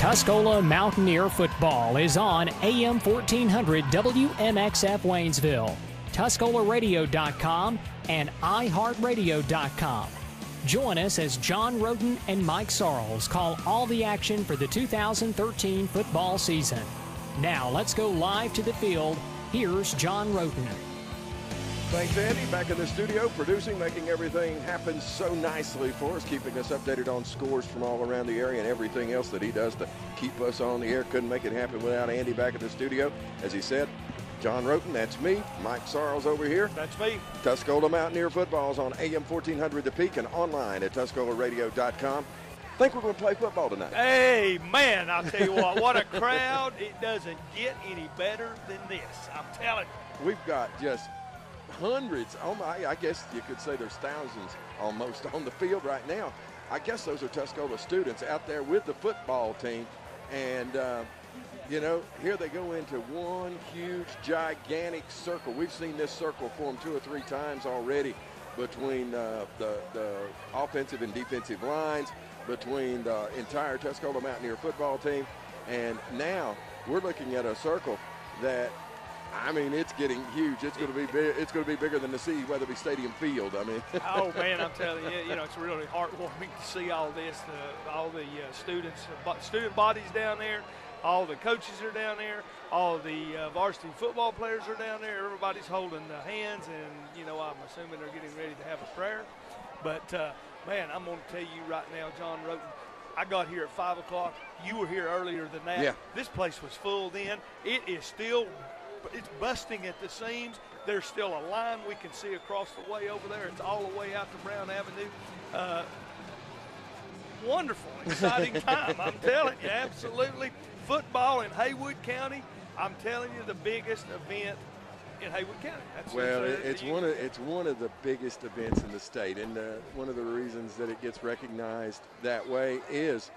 Tuscola Mountaineer football is on AM 1400 WMXF Waynesville, TuscolaRadio.com, and iHeartRadio.com. Join us as John Rhodden and Mike Sorrells call all the action for the 2013 football season. Now let's go live to the field. Here's John Rhodden. Thanks, Andy. Back in the studio, producing, making everything happen so nicely for us, keeping us updated on scores from all around the area and everything else that he does to keep us on the air. Couldn't make it happen without Andy back in the studio. As he said, John Rhodden, that's me. Mike Sorrells over here. That's me. Tuscola Mountaineer football's on AM 1400 The Peak and online at TuscolaRadio.com. Think we're going to play football tonight. Hey, man, I'll tell you what a crowd. It doesn't get any better than this. I'm telling you. We've got just hundreds, I guess you could say there's thousands almost on the field right now. I guess those are Tuscola students out there with the football team. And, you know, here they go into one huge, gigantic circle. We've seen this circle form 2 or 3 times already between the offensive and defensive lines, between the entire Tuscola Mountaineer football team. And now we're looking at a circle that, I mean, it's getting huge. It's going to be big. It's going to be bigger than the C. Weatherby Stadium field. I mean. Oh man, I'm telling you, you know, it's really heartwarming to see all this. All the student bodies down there, all the coaches are down there, all the varsity football players are down there. Everybody's holding hands, and you know, I'm assuming they're getting ready to have a prayer. But man, I'm going to tell you right now, John Rhodden, I got here at 5 o'clock. You were here earlier than that. Yeah. This place was full then. It is still. It's busting at the seams. There's still a line we can see across the way over there. It's all the way out to Brown Avenue. Wonderful, exciting time. I'm telling you, absolutely. Football in Haywood County, I'm telling you, the biggest event in Haywood County. It's one of the biggest events in the state, and one of the reasons that it gets recognized that way is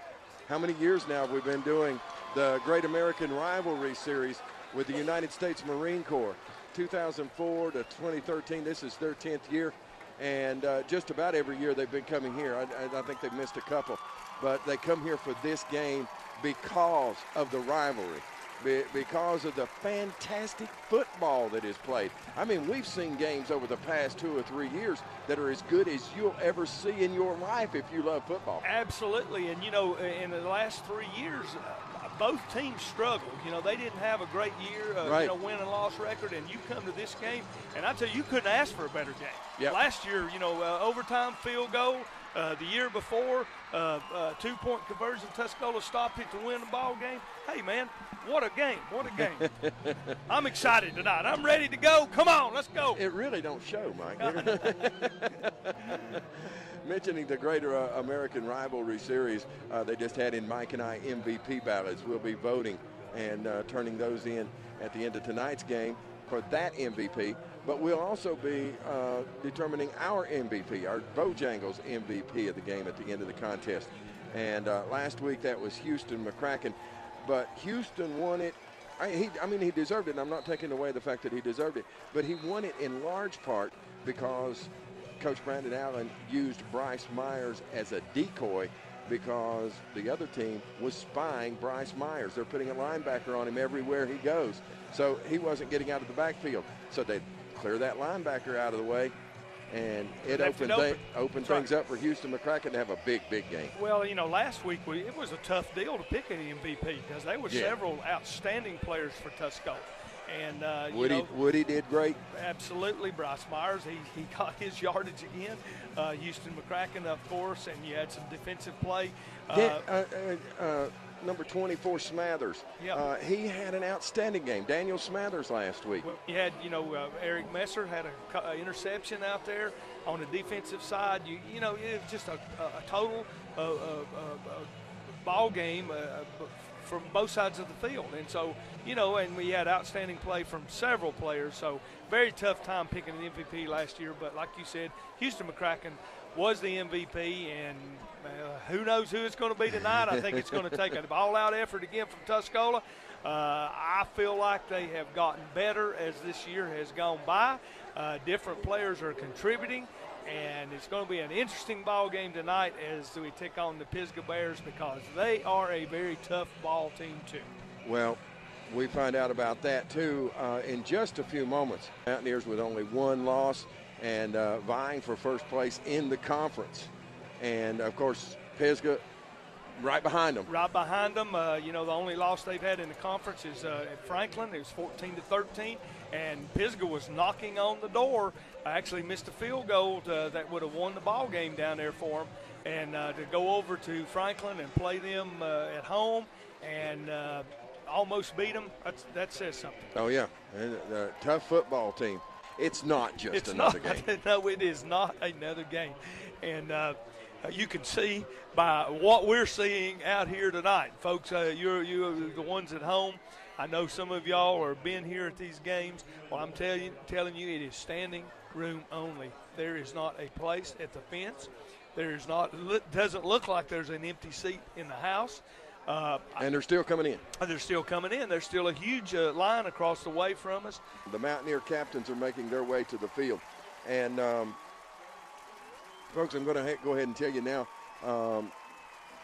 how many years now have we been doing the Great American Rivalry Series with the United States Marine Corps. 2004 to 2013, this is their 10th year, and just about every year they've been coming here. I think they've missed a couple, but they come here for this game because of the rivalry, because of the fantastic football that is played. I mean, we've seen games over the past 2 or 3 years that are as good as you'll ever see in your life if you love football. Absolutely, and you know, in the last 3 years, both teams struggled. You know, they didn't have a great year, right. You know, win and loss record, and you come to this game, and I tell you, you couldn't ask for a better game. Yep. Last year, you know, overtime field goal. The year before, 2-point conversion, Tuscola stopped it to win the ball game. Hey, man, what a game, what a game. I'm excited tonight. I'm ready to go. Come on, let's go. It really don't show, Mike. Mentioning the Greater American Rivalry Series, they just had in Mike and I MVP ballots. We'll be voting and turning those in at the end of tonight's game for that MVP. But we'll also be determining our MVP, our Bojangles MVP of the game at the end of the contest. And last week that was Houston McCracken. But Houston won it. I mean, he deserved it, and I'm not taking away the fact that he deserved it. But he won it in large part because Coach Brandon Allen used Bryce Myers as a decoy because the other team was spying Bryce Myers. They're putting a linebacker on him everywhere he goes. So he wasn't getting out of the backfield. So they clear that linebacker out of the way, and it opened things up for Houston McCracken to have a big game. Well, you know, last week it was a tough deal to pick an MVP because there were several outstanding players for Tuscola. And Woody did great. Absolutely, Bryce Myers, he got his yardage again. Houston McCracken, of course, and you had some defensive play. Number 24, Smathers. Yeah. He had an outstanding game. Daniel Smathers last week. Well, you had, Eric Messer had an interception out there on the defensive side. You know, it was just a total ball game from both sides of the field. And so, you know, and we had outstanding play from several players. So very tough time picking an MVP last year. But like you said, Houston McCracken was the MVP, and who knows who it's going to be tonight. I think it's going to take an all-out effort again from Tuscola. I feel like they have gotten better as this year has gone by. Different players are contributing. And it's going to be an interesting ball game tonight as we take on the Pisgah Bears because they are a very tough ball team too. Well, we find out about that too in just a few moments. Mountaineers with only one loss and vying for first place in the conference. And of course, Pisgah right behind them. Right behind them. The only loss they've had in the conference is at Franklin. It was 14-13, and Pisgah was knocking on the door. I actually missed a field goal that would have won the ball game down there for them. And to go over to Franklin and play them at home and almost beat them, that says something. Oh, yeah. And a tough football team. It's not just another game. No, it is not another game. And you can see by what we're seeing out here tonight. Folks, you're the ones at home. I know some of y'all have been here at these games. Well, I'm telling you, it is standing room only. There is not a place at the fence. Doesn't look like there's an empty seat in the house. And they're still coming in. They're still coming in. There's still a huge line across the way from us. The Mountaineer captains are making their way to the field. And, folks, I'm going to go ahead and tell you now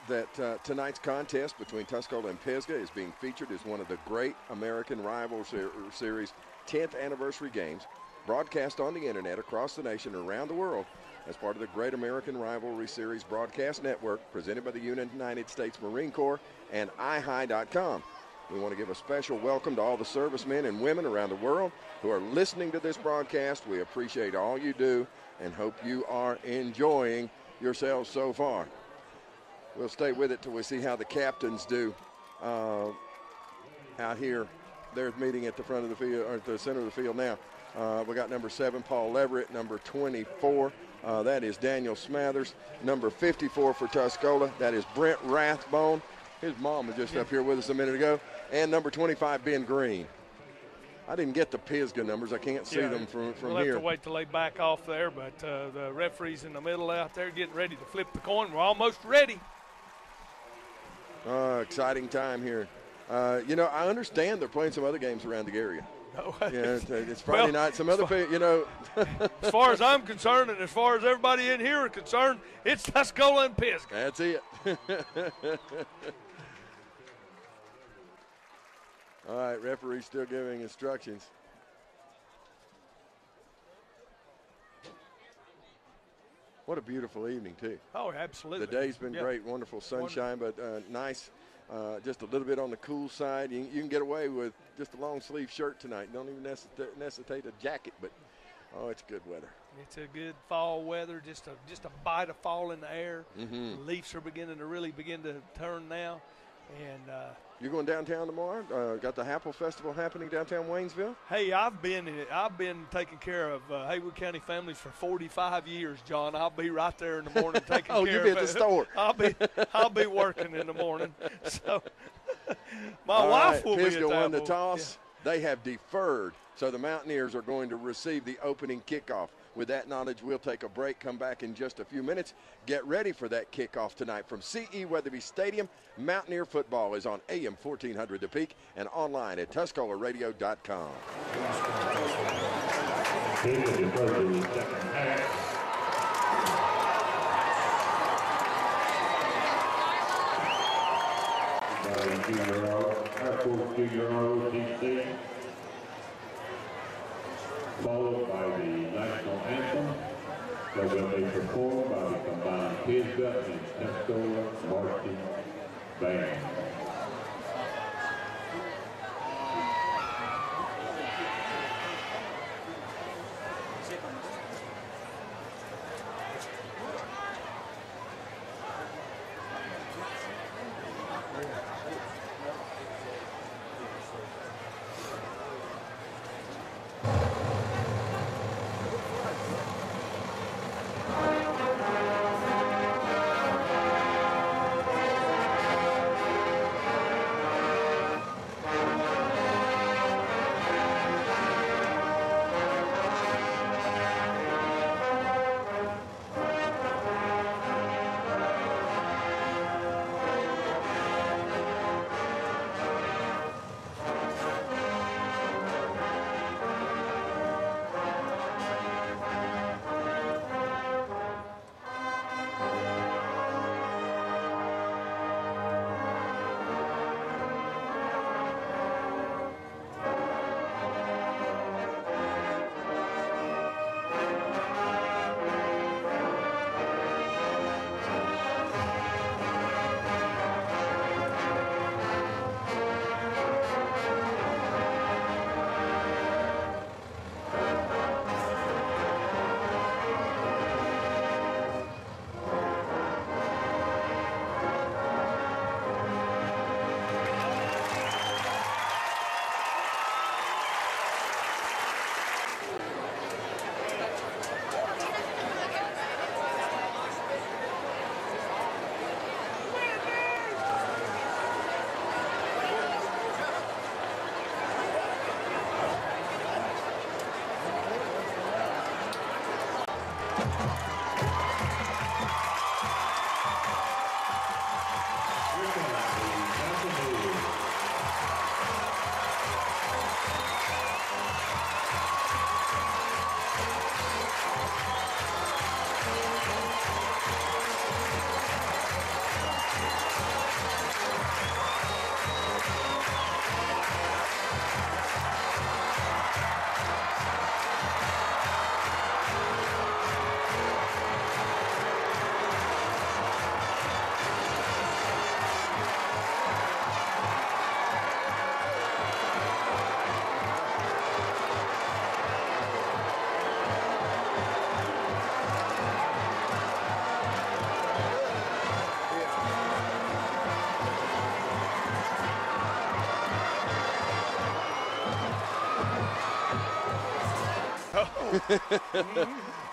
that tonight's contest between Tuscola and Pisgah is being featured as one of the great American Rival Series 10th anniversary games, broadcast on the internet across the nation and around the world as part of the Great American Rivalry Series Broadcast Network presented by the United States Marine Corps and iHigh.com. We want to give a special welcome to all the servicemen and women around the world who are listening to this broadcast. We appreciate all you do and hope you are enjoying yourselves so far. We'll stay with it till we see how the captains do out here. They're meeting at the front of the field, or at the center of the field now. We got number 7, Paul Leverett, number 24. That is Daniel Smathers. Number 54 for Tuscola, that is Brent Rathbone. His mom was just up here with us a minute ago. And number 25, Ben Green. I didn't get the Pisgah numbers. I can't see them from we'll here. We'll have to wait till they back off there, but the referee's in the middle out there getting ready to flip the coin. We're almost ready. Exciting time here. I understand they're playing some other games around the area. No, it's Friday night. Some other, as far as I'm concerned, and as far as everybody in here are concerned, it's Tuscola and Pisgah. That's it. All right, referee still giving instructions. What a beautiful evening, too. Oh, absolutely. The day's been great, wonderful sunshine, but nice. Just a little bit on the cool side. You can get away with just a long sleeve shirt tonight. You don't even necessitate a jacket, but it's good weather. It's a good fall weather. Just a bite of fall in the air. Mm-hmm. The leaves are beginning to turn now, and you're going downtown tomorrow. Got the Apple Festival happening downtown Waynesville. Hey, I've been taking care of Haywood County families for 45 years, John. I'll be right there in the morning taking care of it. You'll be at the store. I'll be working in the morning. So my wife will Pisgah be at the won the toss. Yeah. They have deferred, so the Mountaineers are going to receive the opening kickoff. With that knowledge, we'll take a break, come back in just a few minutes. Get ready for that kickoff tonight from C.E. Weatherby Stadium. Mountaineer football is on AM 1400 The Peak and online at TuscolaRadio.com. Followed by the national anthem, that will be performed by the combined Pisgah and Tuscola marching band.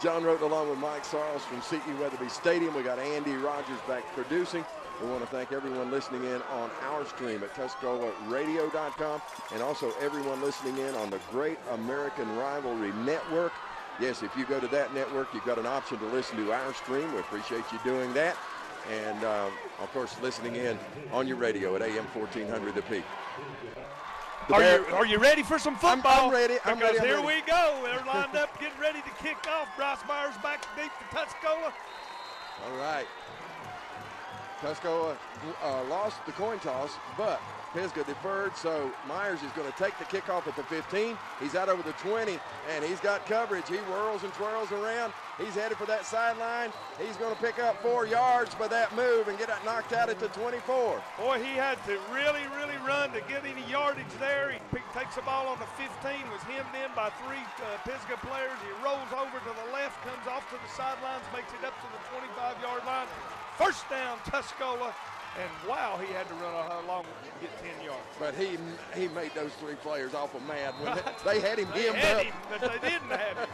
John Rhodden along with Mike Sorrells from C.E. Weatherby Stadium. We got Andy Rogers back producing. We want to thank everyone listening in on our stream at TuscolaRadio.com and also everyone listening in on the Great American Rivalry Network. Yes, if you go to that network, you've got an option to listen to our stream. We appreciate you doing that. And, of course, listening in on your radio at AM 1400 The Peak. Are you ready for some football? I'm ready. Because here we go. They're lined up, getting ready to kick off. Bryce Myers back deep to Tuscola. All right. Tuscola lost the coin toss, but Pisgah deferred, so Myers is going to take the kickoff at the 15. He's out over the 20, and he's got coverage. He whirls and twirls around. He's headed for that sideline. He's going to pick up 4 yards by that move and get it knocked out at the 24. Boy, he had to really, really run to get any yardage there. He takes the ball on the 15, was hemmed in by 3 Pisgah players. He rolls over to the left, comes off to the sidelines, makes it up to the 25-yard line. First down, Tuscola. And wow, he had to run along and get 10 yards. But he made those 3 players awful mad. When they had him hemmed up. But they didn't have him.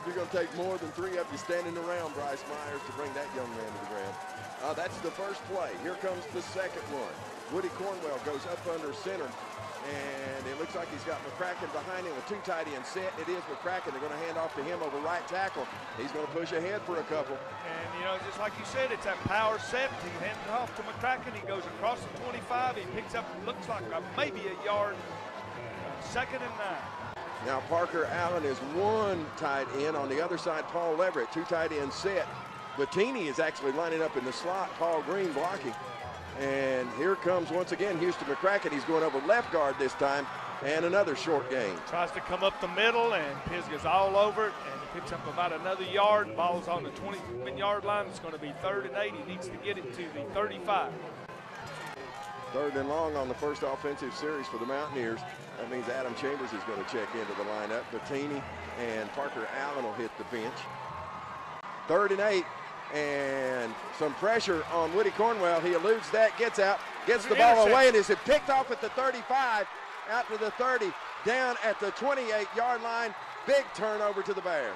You're going to take more than 3 of you standing around Bryce Myers to bring that young man to the ground. That's the first play. Here comes the second one. Woody Cornwell goes up under center, and it looks like he's got McCracken behind him with 2 tight ends set. It is McCracken. They're going to hand off to him over right tackle. He's going to push ahead for a couple. And, you know, just like you said, it's that power set. He hands it off to McCracken. He goes across the 25. He picks up, looks like maybe a yard. 2nd and 9. Now Parker Allen is 1 tight end. On the other side, Paul Leverett, 2 tight ends set. Bettini is actually lining up in the slot. Paul Green blocking. And here comes once again Houston McCracken. He's going over left guard this time, and another short gain. Tries to come up the middle, and Pisgah's all over it, and he picks up about another yard. Ball's on the 20-yard line. It's going to be 3rd and 8. He needs to get it to the 35. 3rd and long on the first offensive series for the Mountaineers. That means Adam Chambers is going to check into the lineup. Bettini and Parker Allen will hit the bench. 3rd and 8. And some pressure on Woody Cornwell. He eludes that, gets out, gets the ball away, and is it picked off at the 35, out to the 30, down at the 28-yard line. Big turnover to the Bears.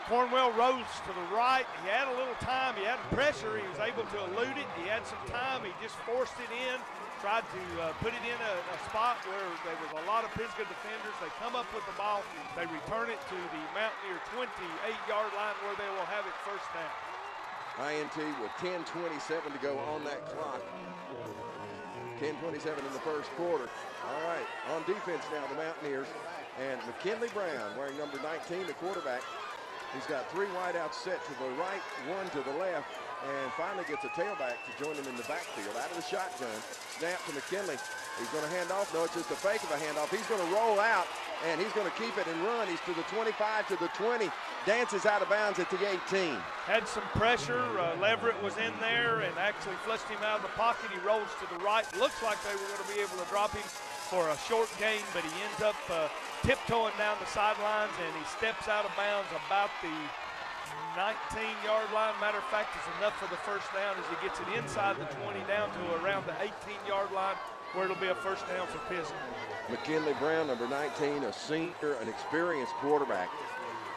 Cornwell rose to the right. He had a little time. He had pressure. He was able to elude it. He had some time. He just forced it in, tried to put it in a spot where there was a lot of Pisgah defenders. They come up with the ball. They return it to the Mountaineer 28-yard line where they will have it first down. INT with 10:27 to go on that clock. 10:27 in the first quarter. All right, on defense now, the Mountaineers. And McKinley Brown, wearing number 19, the quarterback. He's got 3 wideouts set to the right, 1 to the left, and finally gets a tailback to join him in the backfield. Out of the shotgun, snap to McKinley. He's going to hand off. No, it's just a fake of a handoff. He's going to roll out, and he's going to keep it and run. He's to the 25, to the 20. Dances out of bounds at the 18. Had some pressure. Leverett was in there and actually flushed him out of the pocket. He rolls to the right. Looks like they were going to be able to drop him for a short gain, but he ends up tiptoeing down the sidelines, and he steps out of bounds about the 19-yard line. Matter of fact, it's enough for the first down as he gets it inside the 20 down to around the 18-yard line, where it'll be a first down for Pisgah. McKinley Brown, number 19, a senior, an experienced quarterback.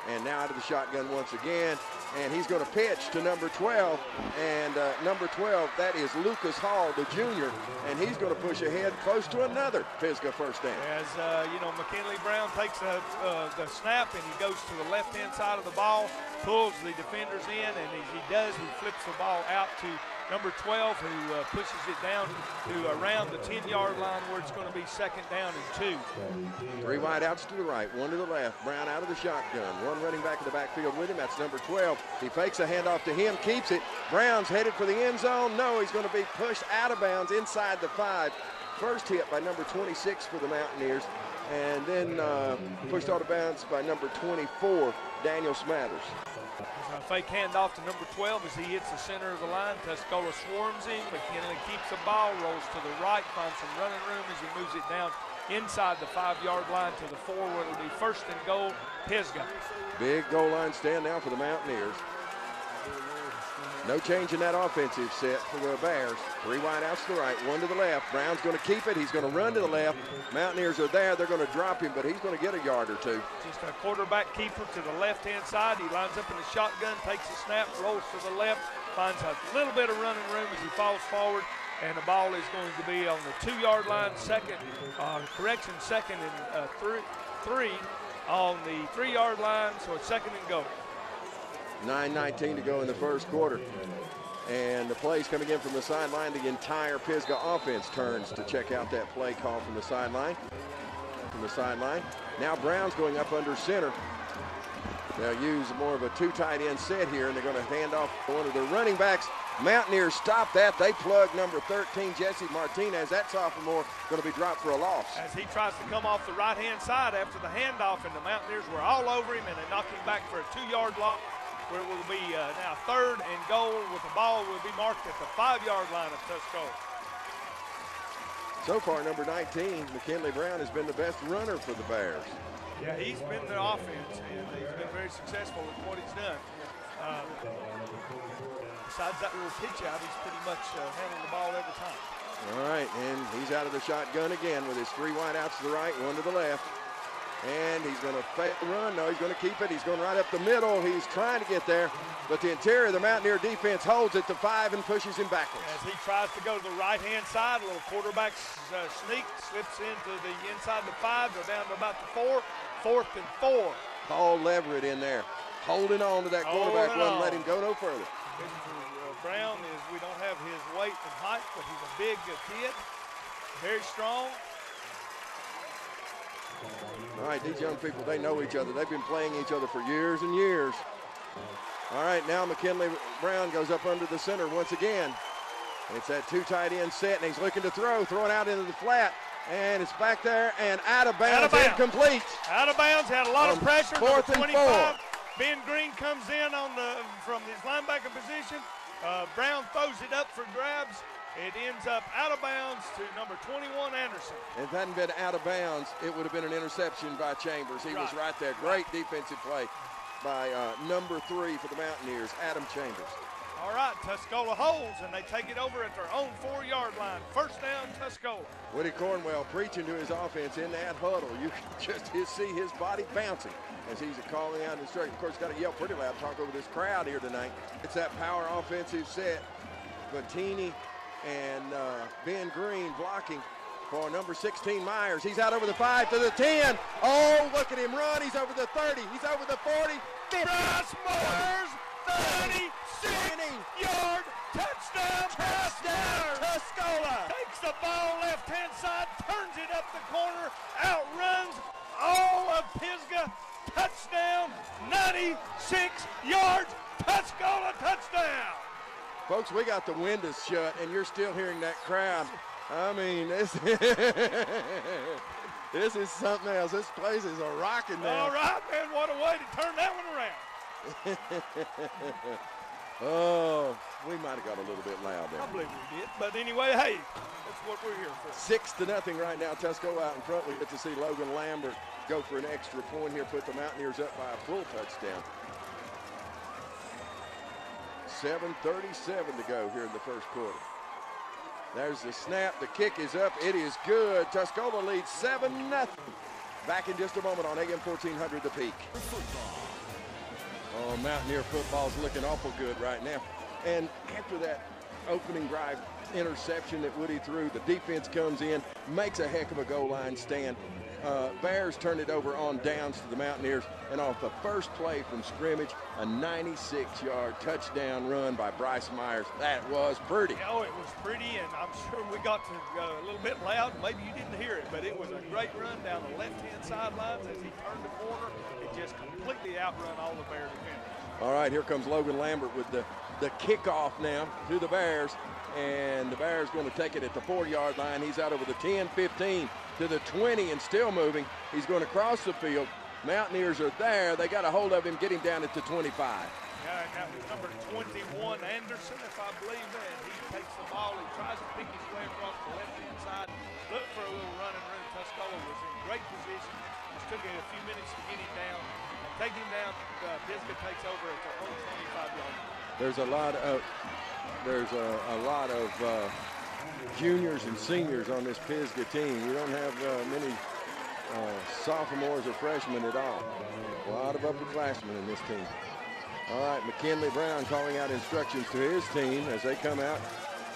And now out of the shotgun once again, and he's going to pitch to number 12, and number 12, that is Lucas Hall, the junior, and he's going to push ahead close to another Pisgah first down. As you know, McKinley Brown takes the snap, and he goes to the left-hand side of the ball, pulls the defenders in, and as he does, he flips the ball out to number 12, who pushes it down to around the 10-yard line, where it's going to be 2nd down and 2. 3 wideouts to the right, 1 to the left. Brown out of the shotgun. 1 running back in the backfield with him. That's number 12. He fakes a handoff to him, keeps it. Brown's headed for the end zone. No, he's going to be pushed out of bounds inside the 5. First hit by number 26 for the Mountaineers, and then pushed out of bounds by number 24, Daniel Smathers. A fake handoff to number 12 as he hits the center of the line. Tuscola swarms him. McKinley keeps the ball, rolls to the right, finds some running room as he moves it down inside the 5-yard line to the 4, where it'll be 1st and goal, Pisgah. Big goal line stand now for the Mountaineers. No change in that offensive set for the Bears. 3 wideouts to the right, 1 to the left. Brown's going to keep it. He's going to run to the left. Mountaineers are there. They're going to drop him, but he's going to get a yard or two. Just a quarterback keeper to the left-hand side. He lines up in the shotgun, takes a snap, rolls to the left, finds a little bit of running room as he falls forward, and the ball is going to be on the 2-yard line, second and three on the 3-yard line, so it's second and goal. 9:19 to go in the first quarter. And the play's coming in from the sideline. The entire Pisgah offense turns to check out that play call from the sideline. Now Brown's going up under center. They'll use more of a 2 tight end set here, and they're going to hand off to one of their running backs. Mountaineers stop that. They plug number 13, Jesse Martinez. That sophomore going to be dropped for a loss. As he tries to come off the right-hand side after the handoff, and the Mountaineers were all over him, and they knock him back for a 2-yard loss, where it will be now third and goal with the ball will be marked at the 5-yard line of Tuscola. So far, number 19, McKinley Brown, has been the best runner for the Bears. Yeah, he's been the offense, and he's been very successful with what he's done. Besides that little pitch out, he's pretty much handling the ball every time. All right, and he's out of the shotgun again with his 3 wideouts to the right, 1 to the left. And he's going to fake the run. No, he's going to keep it. He's going right up the middle. He's trying to get there, but the interior of the Mountaineer defense holds it to 5 and pushes him backwards. As he tries to go to the right-hand side, a little quarterback sneak, slips into the inside the 5, go down to about the 4, 4th and 4. Paul Leverett in there, holding on to that quarterback run, let him go no further. Brown we don't have his weight and height, but he's a big kid, very strong. All right, these young people, they know each other. They've been playing each other for years and years. All right, now McKinley Brown goes up under the center once again. It's that 2 tight end set, and he's looking to throwing out into the flat, and it's back there and out of bounds, incomplete. Out of bounds, had a lot of pressure. 4th and 4. Ben Green comes in from his linebacker position. Brown throws it up for grabs. It ends up out of bounds to number 21, Anderson. If it hadn't been out of bounds, it would have been an interception by Chambers. He was right there. Great defensive play by number 3 for the Mountaineers, Adam Chambers. All right, Tuscola holds, and they take it over at their own 4-yard line. First down, Tuscola. Woody Cornwell preaching to his offense in that huddle. You can just see his body bouncing as he's calling out instructions. Of course, got to yell pretty loud, talk over this crowd here tonight. It's that power offensive set. Bettini and Ben Green blocking for number 16, Myers. He's out over the 5 to the 10. Oh, look at him run. He's over the 30. He's over the 40. Bryce Myers, 36-yard touchdown. Tuscola takes the ball left-hand side, turns it up the corner, outruns all of Pisgah. Touchdown, 96 yards. Tuscola touchdown. Folks, we got the windows shut, and you're still hearing that crowd. I mean, this, this is something else. This place is a rocking now. All right, man, what a way to turn that one around. Oh, we might have got a little bit loud there. I believe we did, but anyway, hey, that's what we're here for. 6-0 right now. Tuscola out in front. We get to see Logan Lambert go for an extra point here, put the Mountaineers up by a full touchdown. 7:37 to go here in the first quarter. There's the snap. The kick is up. It is good. Tuscola leads 7-0. Back in just a moment on AM 1400 The Peak. Oh, Mountaineer football's looking awful good right now. And after that opening drive interception that Woody threw, the defense comes in, makes a heck of a goal line stand. Bears turned it over on downs to the Mountaineers, and off the first play from scrimmage, a 96-yard touchdown run by Bryce Myers. That was pretty. Oh, it was pretty, and I'm sure we got to a little bit loud. Maybe you didn't hear it, but it was a great run down the left-hand sidelines as he turned the corner. It just completely outrun all the Bears defenders. All right, here comes Logan Lambert with the kickoff now to the Bears, and the Bears going to take it at the 4-yard line. He's out over the 10, 15 to the 20 and still moving. He's going to cross the field. Mountaineers are there. They got a hold of him, get him down at the 25. Yeah, and that was number 21, Anderson, if I believe that. He takes the ball. He tries to pick his way across the left-hand side. Look for a little running room. Tuscola was in great position. Just took it a few minutes to get him down. Take him down. Pisgah takes over at their own 25-yard line. There's a lot of juniors and seniors on this Pisgah team. We don't have many sophomores or freshmen at all. A lot of upperclassmen in this team. All right, McKinley Brown calling out instructions to his team as they come out.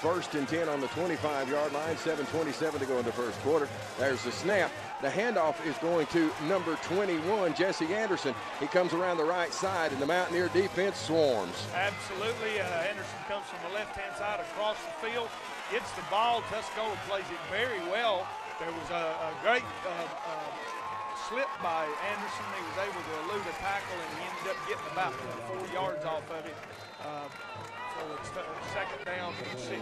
1st and 10 on the 25-yard line, 7:27 to go in the first quarter. There's the snap. The handoff is going to number 21, Jesse Anderson. He comes around the right side, and the Mountaineer defense swarms. Absolutely. Anderson comes from the left-hand side across the field, gets the ball. Tuscola plays it very well. There was a great slip by Anderson. He was able to elude a tackle, and he ended up getting about 4 yards off of it. So it's 2nd down and 6.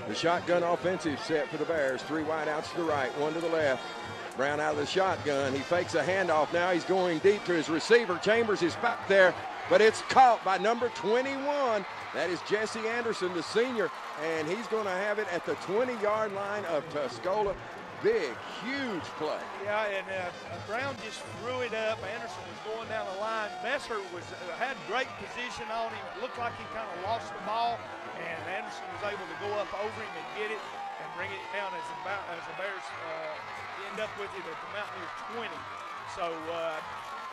The shotgun offensive set for the Bears. 3 wide outs to the right, 1 to the left. Brown out of the shotgun. He fakes a handoff. Now he's going deep to his receiver. Chambers is back there, but it's caught by number 21. That is Jesse Anderson, the senior, and he's going to have it at the 20-yard line of Tuscola. Big, huge play. Yeah, and Brown just threw it up. Anderson was going down the line. Messer had great position on him. It looked like he kind of lost the ball, and Anderson was able to go up over him and get it and bring it down as the Bears end up with it at the Mountaineer 20. So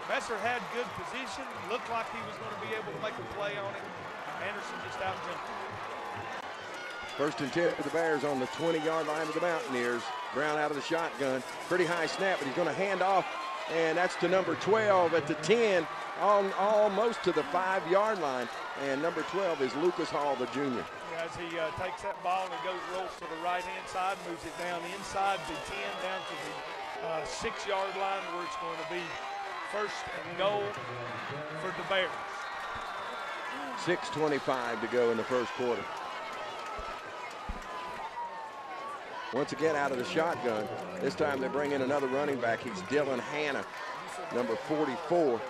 Messer had good position. Looked like he was going to be able to make a play on it. Anderson just out-jumped him. 1st and 10 for the Bears on the 20-yard line of the Mountaineers. Brown out of the shotgun. Pretty high snap, but he's going to hand off, and that's to number 12 at the 10, almost to the 5-yard line. And number 12 is Lucas Hall, the junior. Yeah, as he takes that ball and rolls to the right-hand side, moves it down inside the 10, down to the 6-yard line, where it's going to be 1st and goal for the Bears. 6:25 to go in the first quarter. Once again out of the shotgun. This time they bring in another running back. He's Dylan Hanna, number 44.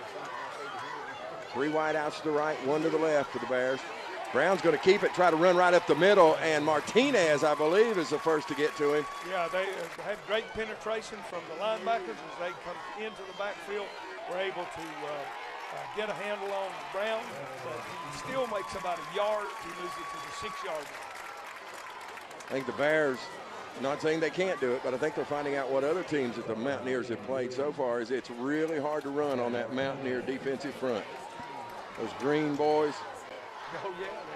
3 wide outs to the right, 1 to the left for the Bears. Brown's going to keep it, try to run right up the middle, and Martinez, I believe, is the first to get to him. Yeah, they had great penetration from the linebackers as they come into the backfield. Were able to get a handle on Brown, but he still makes about a yard. He moves it to the 6-yard line. I think the Bears, not saying they can't do it, but I think they're finding out what other teams that the Mountaineers have played so far is it's really hard to run on that Mountaineer defensive front. Those green boys,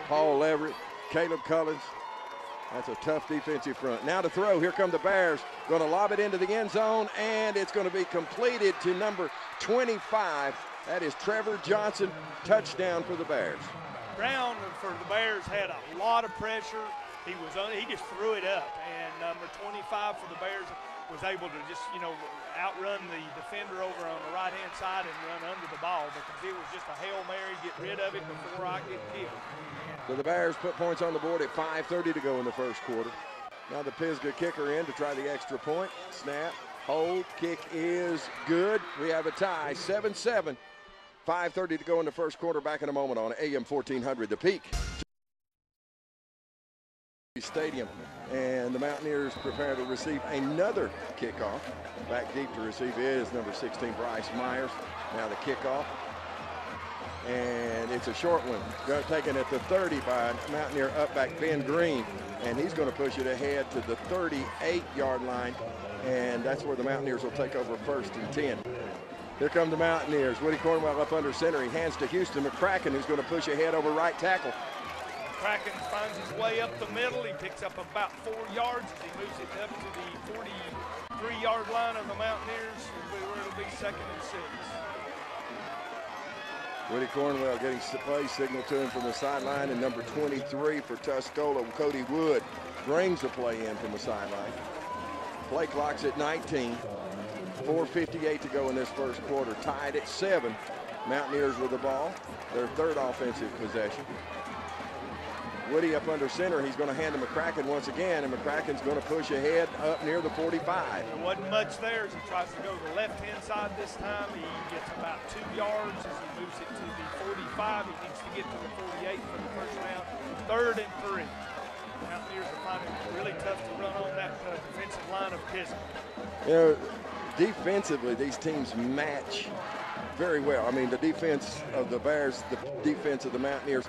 Paul Leverett, Caleb Cullins, that's a tough defensive front. Now to throw, here come the Bears, going to lob it into the end zone, and it's going to be completed to number 25. That is Trevor Johnson, touchdown for the Bears. Brown for the Bears had a lot of pressure. He just threw it up, and number 25 for the Bears was able to just, outrun the defender over on the right-hand side and run under the ball, because it was just a Hail Mary, get rid of it before I get killed. So the Bears put points on the board at 5:30 to go in the first quarter. Now the Pisgah kicker in to try the extra point. Snap, hold, kick is good. We have a tie, 7-7. 5:30 to go in the first quarter. Back in a moment on AM 1400, The Peak Stadium, and the Mountaineers prepare to receive another kickoff. Back deep to receive is number 16, Bryce Myers. Now the kickoff, and it's a short one. Taken at the 30 by Mountaineer up back Ben Green, and he's going to push it ahead to the 38-yard line, and that's where the Mountaineers will take over 1st and 10. Here come the Mountaineers. Woody Cornwell up under center. He hands to Houston McCracken, who's going to push ahead over right tackle. McCracken finds his way up the middle. He picks up about 4 yards as he moves it up to the 43-yard line of the Mountaineers, where it'll be 2nd and 6. Woody Cornwell getting play signal to him from the sideline, and number 23 for Tuscola, Cody Wood, brings the play in from the sideline. Play clock's at 19. 4:58 to go in this first quarter. Tied at 7. Mountaineers with the ball. Their 3rd offensive possession. Woody up under center. He's going to hand to McCracken once again, and McCracken's going to push ahead up near the 45. There wasn't much there as he tries to go to the left-hand side this time. He gets about 2 yards as he moves it to the 45. He needs to get to the 48 for the first round. 3rd and 3. Mountaineers are finding it really tough to run on that defensive line of Pisgah. Defensively, these teams match very well. I mean, the defense of the Bears, the defense of the Mountaineers,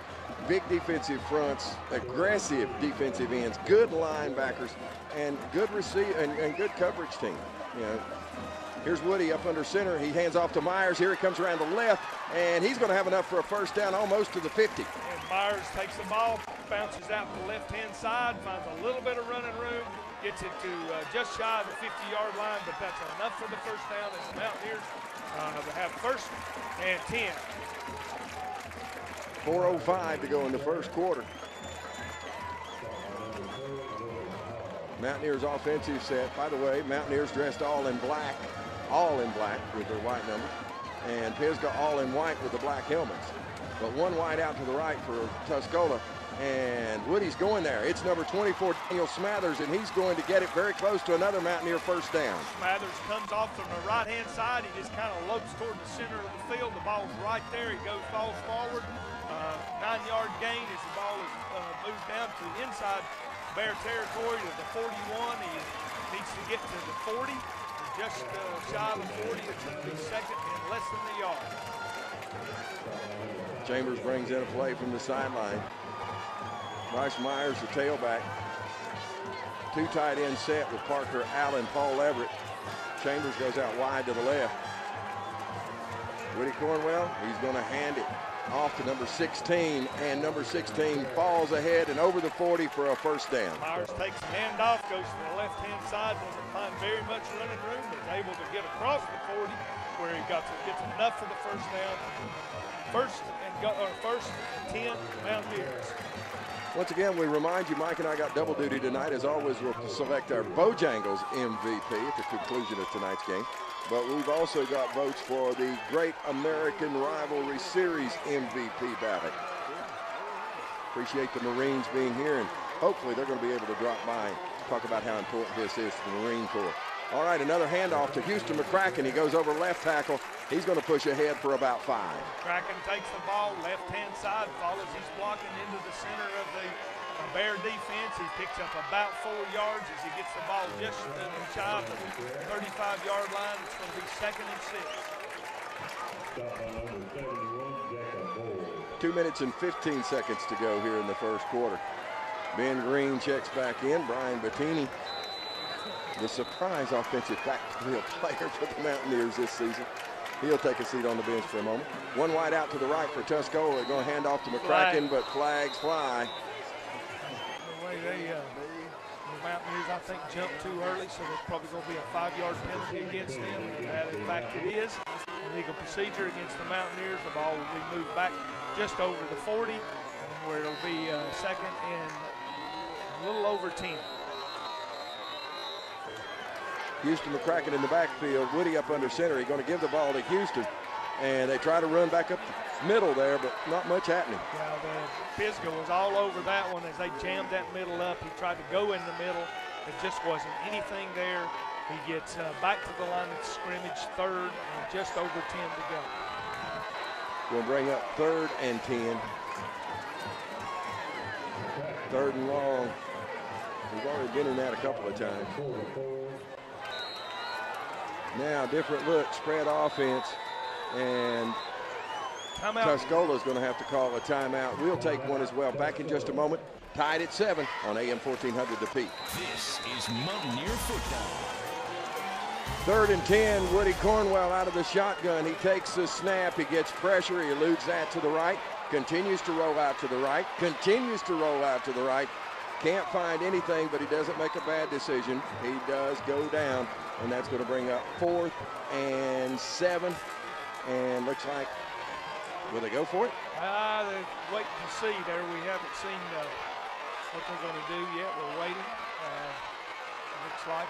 big defensive fronts, aggressive defensive ends, good linebackers, and good and good coverage team. You know, here's Woody up under center. He hands off to Myers. Here he comes around the left, and he's going to have enough for a first down almost to the 50. And Myers takes the ball, bounces out to the left-hand side, finds a little bit of running room, gets it to just shy of the 50-yard line, but that's enough for the first down as the Mountaineers have first and 10. 4:05 to go in the first quarter. Mountaineers offensive set. By the way, Mountaineers dressed all in black with their white numbers, and Pisgah all in white with the black helmets. But one wide out to the right for Tuscola, and Woody's going there. It's number 24, Daniel Smathers, and he's going to get it very close to another Mountaineer first down. Smathers comes off from the right-hand side. He just kind of lopes toward the center of the field. The ball's right there. He falls forward. 9-yard gain as the ball is moved down to the inside Bear territory to the 41. He needs to get to the 40. Just shy of the 40. It's going to be second and less than the yard. Chambers brings in a play from the sideline. Bryce Myers, the tailback. Two tight end set with Parker Allen, Paul Everett. Chambers goes out wide to the left. Woody Cornwell, he's going to hand it off to number 16, and number 16 falls ahead and over the 40 for a first down. Myers takes the handoff, goes to the left-hand side, doesn't find very much running room, but is able to get across the 40 where he gets enough for the first down. First and 10 Mountaineers. Once again, we remind you, Mike and I got double duty tonight. As always, we'll select our Bojangles MVP at the conclusion of tonight's game. But we've also got votes for the Great American Rivalry Series MVP ballot. Appreciate the Marines being here, and hopefully they're going to be able to drop by and talk about how important this is to the Marine Corps. All right, another handoff to Houston McCracken. He goes over left tackle. He's going to push ahead for about 5. McCracken takes the ball, left-hand side, follows. He's blocking into the center of the Bear defense. He picks up about 4 yards as he gets the ball just shy of the 35-yard line. It's going to be second and 6. 2 minutes and 15 seconds to go here in the first quarter. Ben Green checks back in. Brian Bettini, the surprise offensive backfield player for the Mountaineers this season. He'll take a seat on the bench for a moment. One wide out to the right for Tuscola. They're going to hand off to McCracken, but flags fly. The way the Mountaineers, I think, jumped too early, so there's probably going to be a 5-yard penalty against them. And in fact, it is. Legal procedure against the Mountaineers. The ball will be moved back just over the 40, where it'll be second and a little over 10. Houston McCracken in the backfield. Woody up under center. He's going to give the ball to Houston. And they try to run back up the middle there, but not much happening. Yeah, the Pisgah was all over that one as they jammed that middle up. He tried to go in the middle. It just wasn't anything there. He gets back to the line of scrimmage, third and just over 10 to go. We'll bring up third and 10. Third and long. We've already been in that a couple of times. Now, different look, spread offense, and Tuscola is going to have to call a timeout. We'll take one as well. Back in just a moment. Tied at 7 on AM 1400 The Peak. This is Mountaineer football. Third and 10, Woody Cornwell out of the shotgun. He takes the snap. He gets pressure. He eludes that to the right. Continues to roll out to the right. Continues to roll out to the right. Can't find anything, but he doesn't make a bad decision. He does go down, and that's going to bring up 4th and 7. And looks like, will they go for it? They're waiting to see there. We haven't seen what they're going to do yet. We're waiting. Looks like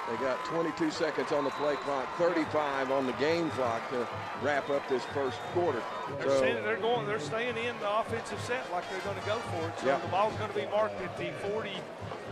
they got 22 seconds on the play clock, 35 on the game clock to wrap up this first quarter. They're staying in the offensive set like they're going to go for it. So the ball's going to be marked at the 40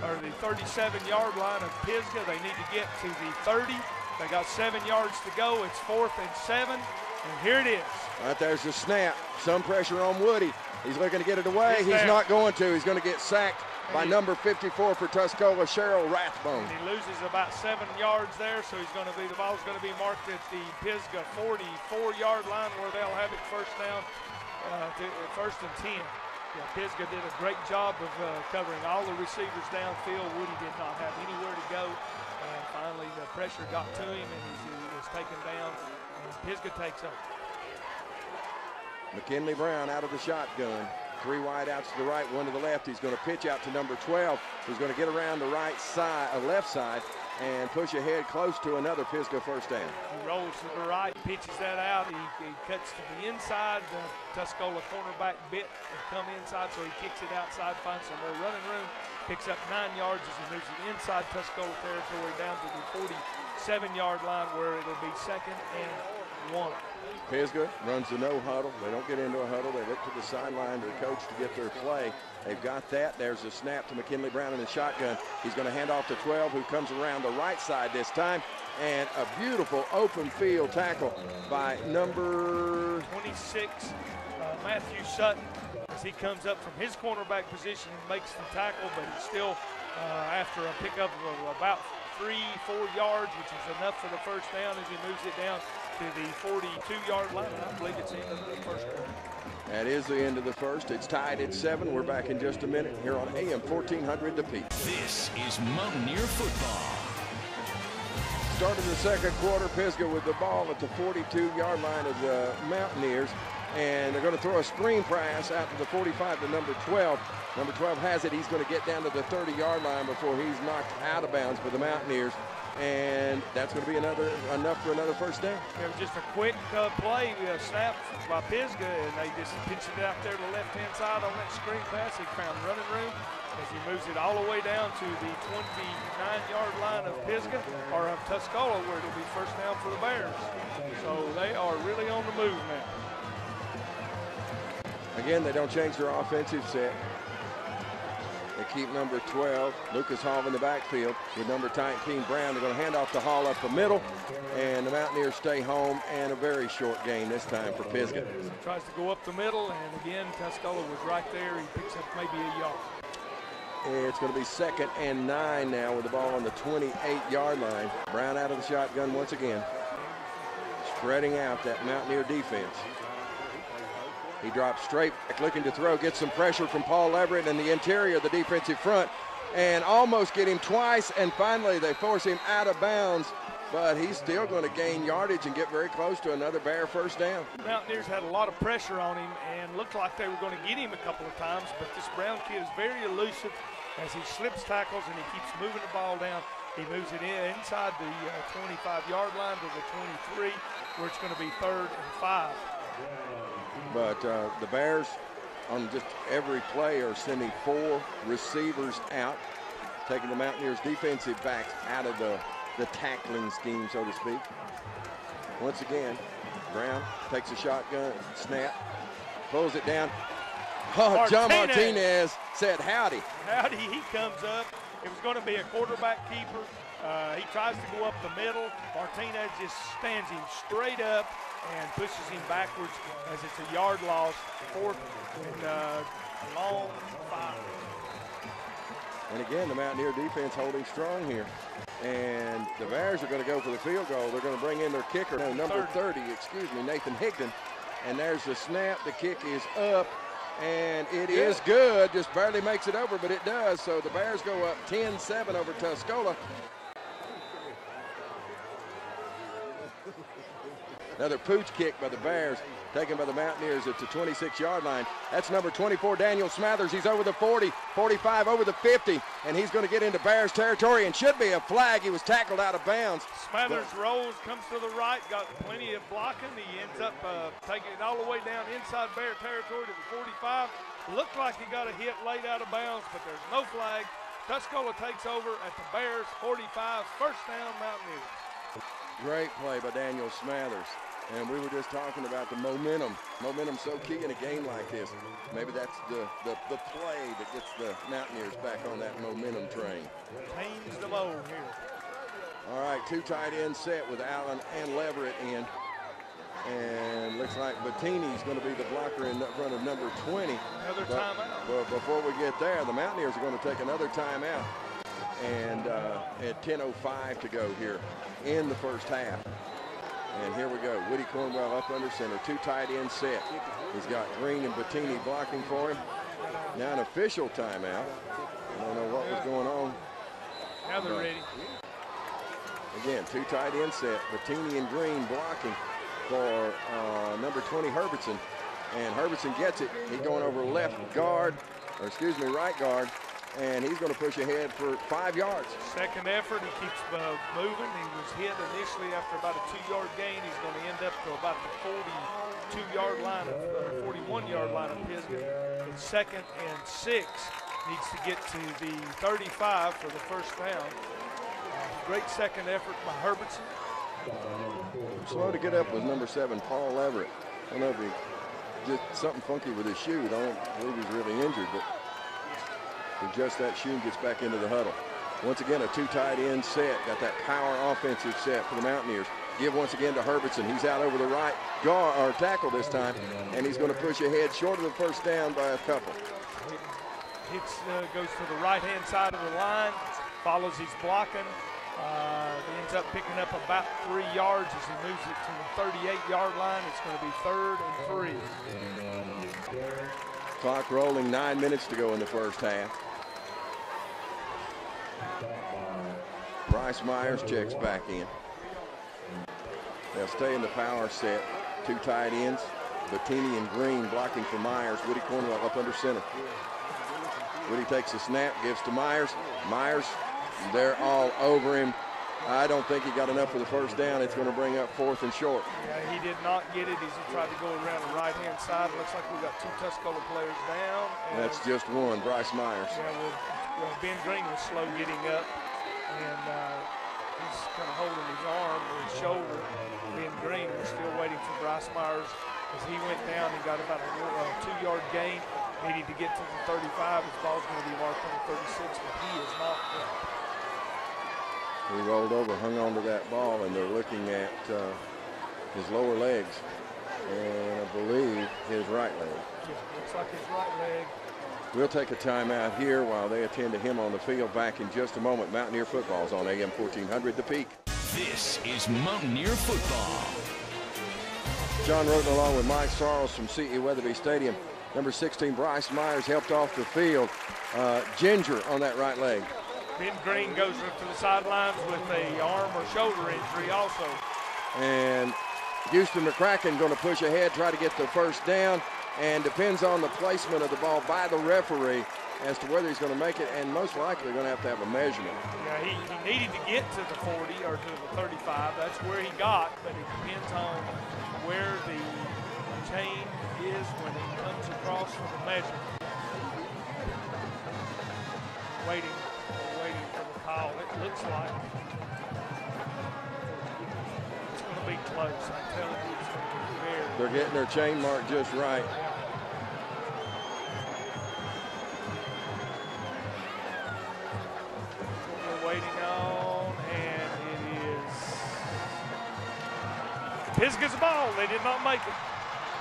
or the 37-yard line of Pisgah. They need to get to the 30. They got 7 yards to go. It's 4th and 7, and here it is. Right there's the snap. Some pressure on Woody. He's looking to get it away. He's not going to. He's going to get sacked by number 54 for Tuscola, Cheryl Rathbone. He loses about 7 yards there, so the ball's going to be marked at the Pisgah 44-yard line where they'll have it first down, first and 10. Yeah, Pisgah did a great job of covering all the receivers downfield. Woody did not have anywhere to go. And finally, the pressure got to him, and he was taken down. And Pisgah takes over. McKinley Brown out of the shotgun. 3 wide outs to the right, 1 to the left. He's going to pitch out to number 12, who's going to get around the left side, and push ahead close to another Pisgah first down. He rolls to the right, pitches that out. He cuts to the inside. The Tuscola cornerback bit and come inside, so he kicks it outside, finds some more running room, picks up 9 yards as he moves it inside Tuscola territory down to the 47-yard line where it'll be 2nd and 1. Pisgah runs the no huddle. They don't get into a huddle. They look to the sideline to the coach to get their play. They've got that. There's a snap to McKinley Brown in the shotgun. He's going to hand off to 12, who comes around the right side this time. And a beautiful open field tackle by number 26, Matthew Sutton, as he comes up from his cornerback position and makes the tackle, but he's still after a pickup of about 3-4 yards, which is enough for the first down as he moves it down to the 42-yard line. I believe it's the end of the first quarter. That is the end of the first. It's tied at 7. We're back in just a minute here on AM 1400 The Peak. This is Mountaineer football. Start of the second quarter, Pisgah with the ball at the 42-yard line of the Mountaineers. And they're going to throw a screen pass out to the 45 to number 12. Number 12 has it. He's going to get down to the 30-yard line before he's knocked out of bounds for the Mountaineers. And that's going to be enough for another first down. It was just a quick play, snap by Pisgah, and they just pitched it out there to the left-hand side on that screen pass. He found running room as he moves it all the way down to the 29-yard line of Pisgah, or of Tuscola, where it'll be first down for the Bears. So they are really on the move now. Again, they don't change their offensive set. They keep number 12, Lucas Hall, in the backfield with number 19, Brown. They're going to hand off the Hall up the middle, and the Mountaineers stay home, and a very short gain this time for Pisgah. He tries to go up the middle, and again, Tuscola was right there. He picks up maybe a yard. It's going to be 2nd and 9 now with the ball on the 28-yard line. Brown out of the shotgun once again, spreading out that Mountaineer defense. He drops straight back, looking to throw, gets some pressure from Paul Everett in the interior of the defensive front, and almost get him twice, and finally they force him out of bounds, but he's still going to gain yardage and get very close to another Bear first down. The Mountaineers had a lot of pressure on him and looked like they were going to get him a couple of times, but this Brown kid is very elusive as he slips tackles and he keeps moving the ball down. He moves it inside the 25-yard line to the 23, where it's going to be 3rd and 5. But the Bears, on just every play, are sending 4 receivers out, taking the Mountaineers' defensive backs out of the tackling scheme, so to speak. Once again, Brown takes a shotgun, snap, pulls it down. Oh, John Martinez said howdy. Howdy, he comes up. It was going to be a quarterback keeper. He tries to go up the middle. Martinez just stands him straight up and pushes him backwards as it's a yard loss, 4th and long 5. And again, the Mountaineer defense holding strong here. And the Bears are going to go for the field goal. They're going to bring in their kicker, number 30, Nathan Higdon. And there's the snap. The kick is up, and it is good. Just barely makes it over, but it does. So the Bears go up 10-7 over Tuscola. Another pooch kick by the Bears, taken by the Mountaineers at the 26-yard line. That's number 24, Daniel Smathers. He's over the 40, 45, over the 50, and he's going to get into Bears territory and should be a flag. He was tackled out of bounds. Smathers rolls, comes to the right, got plenty of blocking. He ends up taking it all the way down inside Bear territory to the 45. Looked like he got a hit late out of bounds, but there's no flag. Tuscola takes over at the Bears 45, first down Mountaineers. Great play by Daniel Smathers. And we were just talking about the momentum. Momentum's so key in a game like this. Maybe that's the play that gets the Mountaineers back on that momentum train. Tames the mode here. All right, 2 tight ends set with Allen and Leverett in. And looks like Bettini's going to be the blocker in front of number 20. Another timeout. But before we get there, the Mountaineers are going to take another timeout. And at 10:05 to go here in the first half. And here we go. Woody Cornwell up under center. 2 tight end set. He's got Green and Bettini blocking for him. Now an official timeout. I don't know what was going on. Now they're ready. Again, 2 tight end set. Bettini and Green blocking for number 20, Herbertson. And Herbertson gets it. He's going over right guard. And he's going to push ahead for 5 yards. Second effort, he keeps moving. He was hit initially after about a 2-yard gain. He's going to end up to about the 42-yard line, 41-yard line of Pisgah. It's 2nd and 6. Needs to get to the 35 for the first down. Great second effort by Herbertson. Slow to get up was number 7, Paul Everett. I don't know if he did something funky with his shoe. I don't believe he's really injured, but adjusts that shoe and gets back into the huddle. Once again, a 2 tight end set. Got that power offensive set for the Mountaineers. Give once again to Herbertson. He's out over the right guard or tackle this time, and he's going to push ahead short of the first down by a couple. Goes to the right-hand side of the line, follows his blocking. He ends up picking up about 3 yards as he moves it to the 38-yard line. It's going to be 3rd and 3. Clock rolling, 9 minutes to go in the first half. Bryce Myers checks back in. They'll stay in the power set. 2 tight ends, Bettini and Green blocking for Myers. Woody Cornwell up under center. Woody takes a snap, gives to Myers. Myers, they're all over him. I don't think he got enough for the first down. It's going to bring up 4th and short. Yeah, he did not get it as he tried to go around the right-hand side. Looks like we've got 2 Tuscola players down. That's just one, Bryce Myers. Yeah, well, Ben Green was slow getting up, and he's kind of holding his arm or his shoulder. Ben Green was still waiting for Bryce Myers. As he went down, he got about a 2-yard gain. Needed to get to the 35. His ball's going to be marked on the 36, but he is not there. He rolled over, hung on to that ball, and they're looking at his lower legs, and I believe his right leg. Yeah, looks like his right leg. We'll take a timeout here while they attend to him on the field. Back in just a moment. Mountaineer football's on AM 1400 The Peak. This is Mountaineer football. John Rhodden along with Mike Sorrells from C.E. Weatherby Stadium. Number 16, Bryce Myers, helped off the field. Ginger on that right leg. Ben Green goes up to the sidelines with a arm or shoulder injury also. And Houston McCracken going to push ahead, try to get the first down, and depends on the placement of the ball by the referee as to whether he's going to make it, and most likely going to have a measurement. Yeah, he needed to get to the 40 or to the 35. That's where he got, but it depends on where the chain is when it comes across for the measurement. Waiting for the call. It looks like it's going to be close. I'm telling you, it's going to be very. They're getting their chain marked just right. We're waiting on, and it is Pisgah's ball. They did not make it.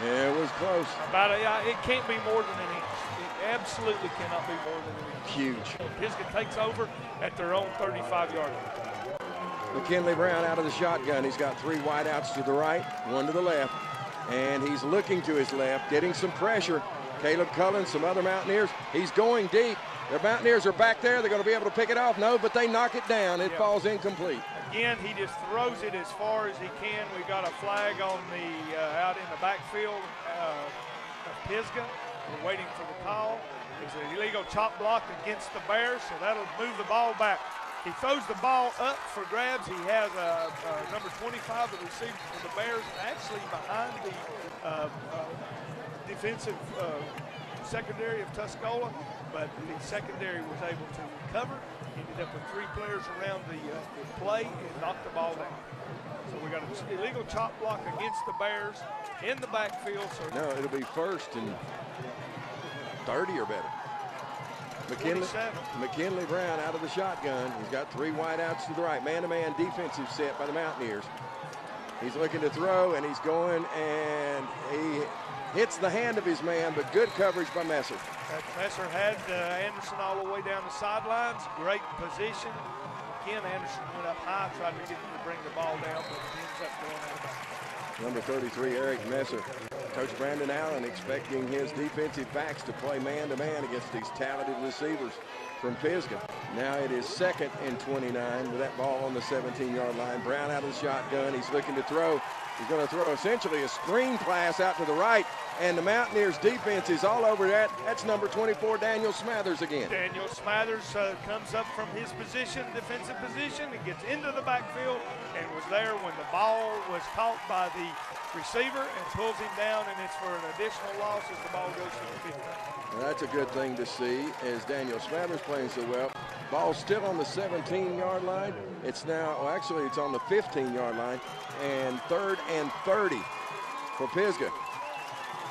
Yeah, it was close. It can't be more than an inch. It absolutely cannot be more than an inch. Huge. Pisgah takes over at their own 35-yard line. McKinley Brown out of the shotgun. He's got 3 wideouts to the right, 1 to the left. And he's looking to his left, getting some pressure. Caleb Cullen, some other Mountaineers. He's going deep. The Mountaineers are back there. They're going to be able to pick it off. No, but they knock it down. It falls incomplete. Again, he just throws it as far as he can. We got a flag on the out in the backfield of Pisgah. We're waiting for the call. It's an illegal chop block against the Bears, so that'll move the ball back. He throws the ball up for grabs. He has number 25, the receiver for the Bears, actually behind the defensive secondary of Tuscola, but the secondary was able to recover. Ended up with 3 players around the play and knocked the ball down. So we got an illegal chop block against the Bears in the backfield. So no, it'll be 1st and 30 or better. McKinley Brown out of the shotgun. He's got 3 wideouts to the right. Man-to-man defensive set by the Mountaineers. He's looking to throw, and he's going, and he hits the hand of his man, but good coverage by Messer. Messer had Anderson all the way down the sidelines. Great position. Again, Anderson went up high, tried to get him to bring the ball down, but he ends up going out of bounds. Number 33, Eric Messer. Coach Brandon Allen expecting his defensive backs to play man-to-man against these talented receivers from Pisgah. Now it is 2nd and 29 with that ball on the 17-yard line. Brown out of the shotgun. He's looking to throw. He's going to throw essentially a screen pass out to the right, and the Mountaineers defense is all over that. That's number 24, Daniel Smathers again. Daniel Smathers comes up from his position, defensive position, and gets into the backfield and was there when the ball was caught by the receiver and pulls him down, and it's for an additional loss as the ball goes to the 15. Well, that's a good thing to see as Daniel Smathers playing so well. Ball's still on the 17-yard line. It's now, well, actually it's on the 15-yard line, and 3rd and 30 for Pisgah.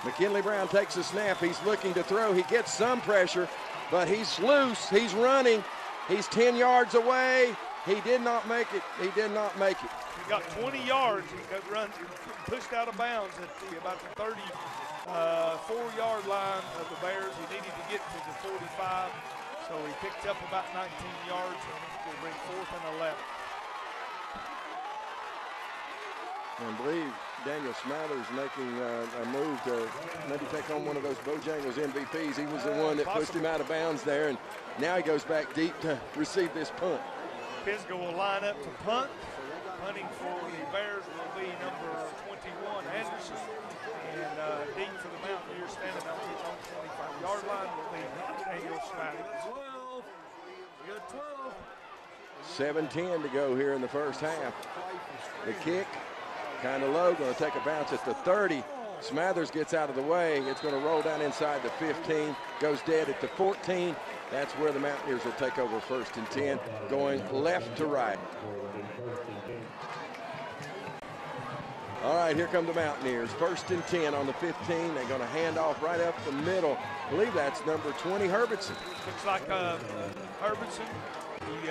McKinley Brown takes a snap. He's looking to throw. He gets some pressure, but he's loose. He's running. He's 10 yards away. He did not make it. He did not make it. He got 20 yards. He got pushed out of bounds at about the 34-yard line of the Bears. He needed to get to the 45, so he picked up about 19 yards, and he'll bring 4th and 11. I believe Daniel Smathers making a move to maybe take on one of those Bojangles MVPs. He was the one that pushed him out of bounds there, and now he goes back deep to receive this punt. Pisgah will line up to punt. Punting for the Bears will be number 21, Anderson. And deep for the Mountaineers, standing on his own 25-yard line, will be Daniel Smathers. 7:10 to go here in the first half. The kick, kind of low, going to take a bounce at the 30. Smathers gets out of the way. It's going to roll down inside the 15, goes dead at the 14. That's where the Mountaineers will take over 1st and 10, going left to right. All right, here come the Mountaineers. 1st and 10 on the 15. They're going to hand off right up the middle. I believe that's number 20, Herbertson. Looks like Herbertson. He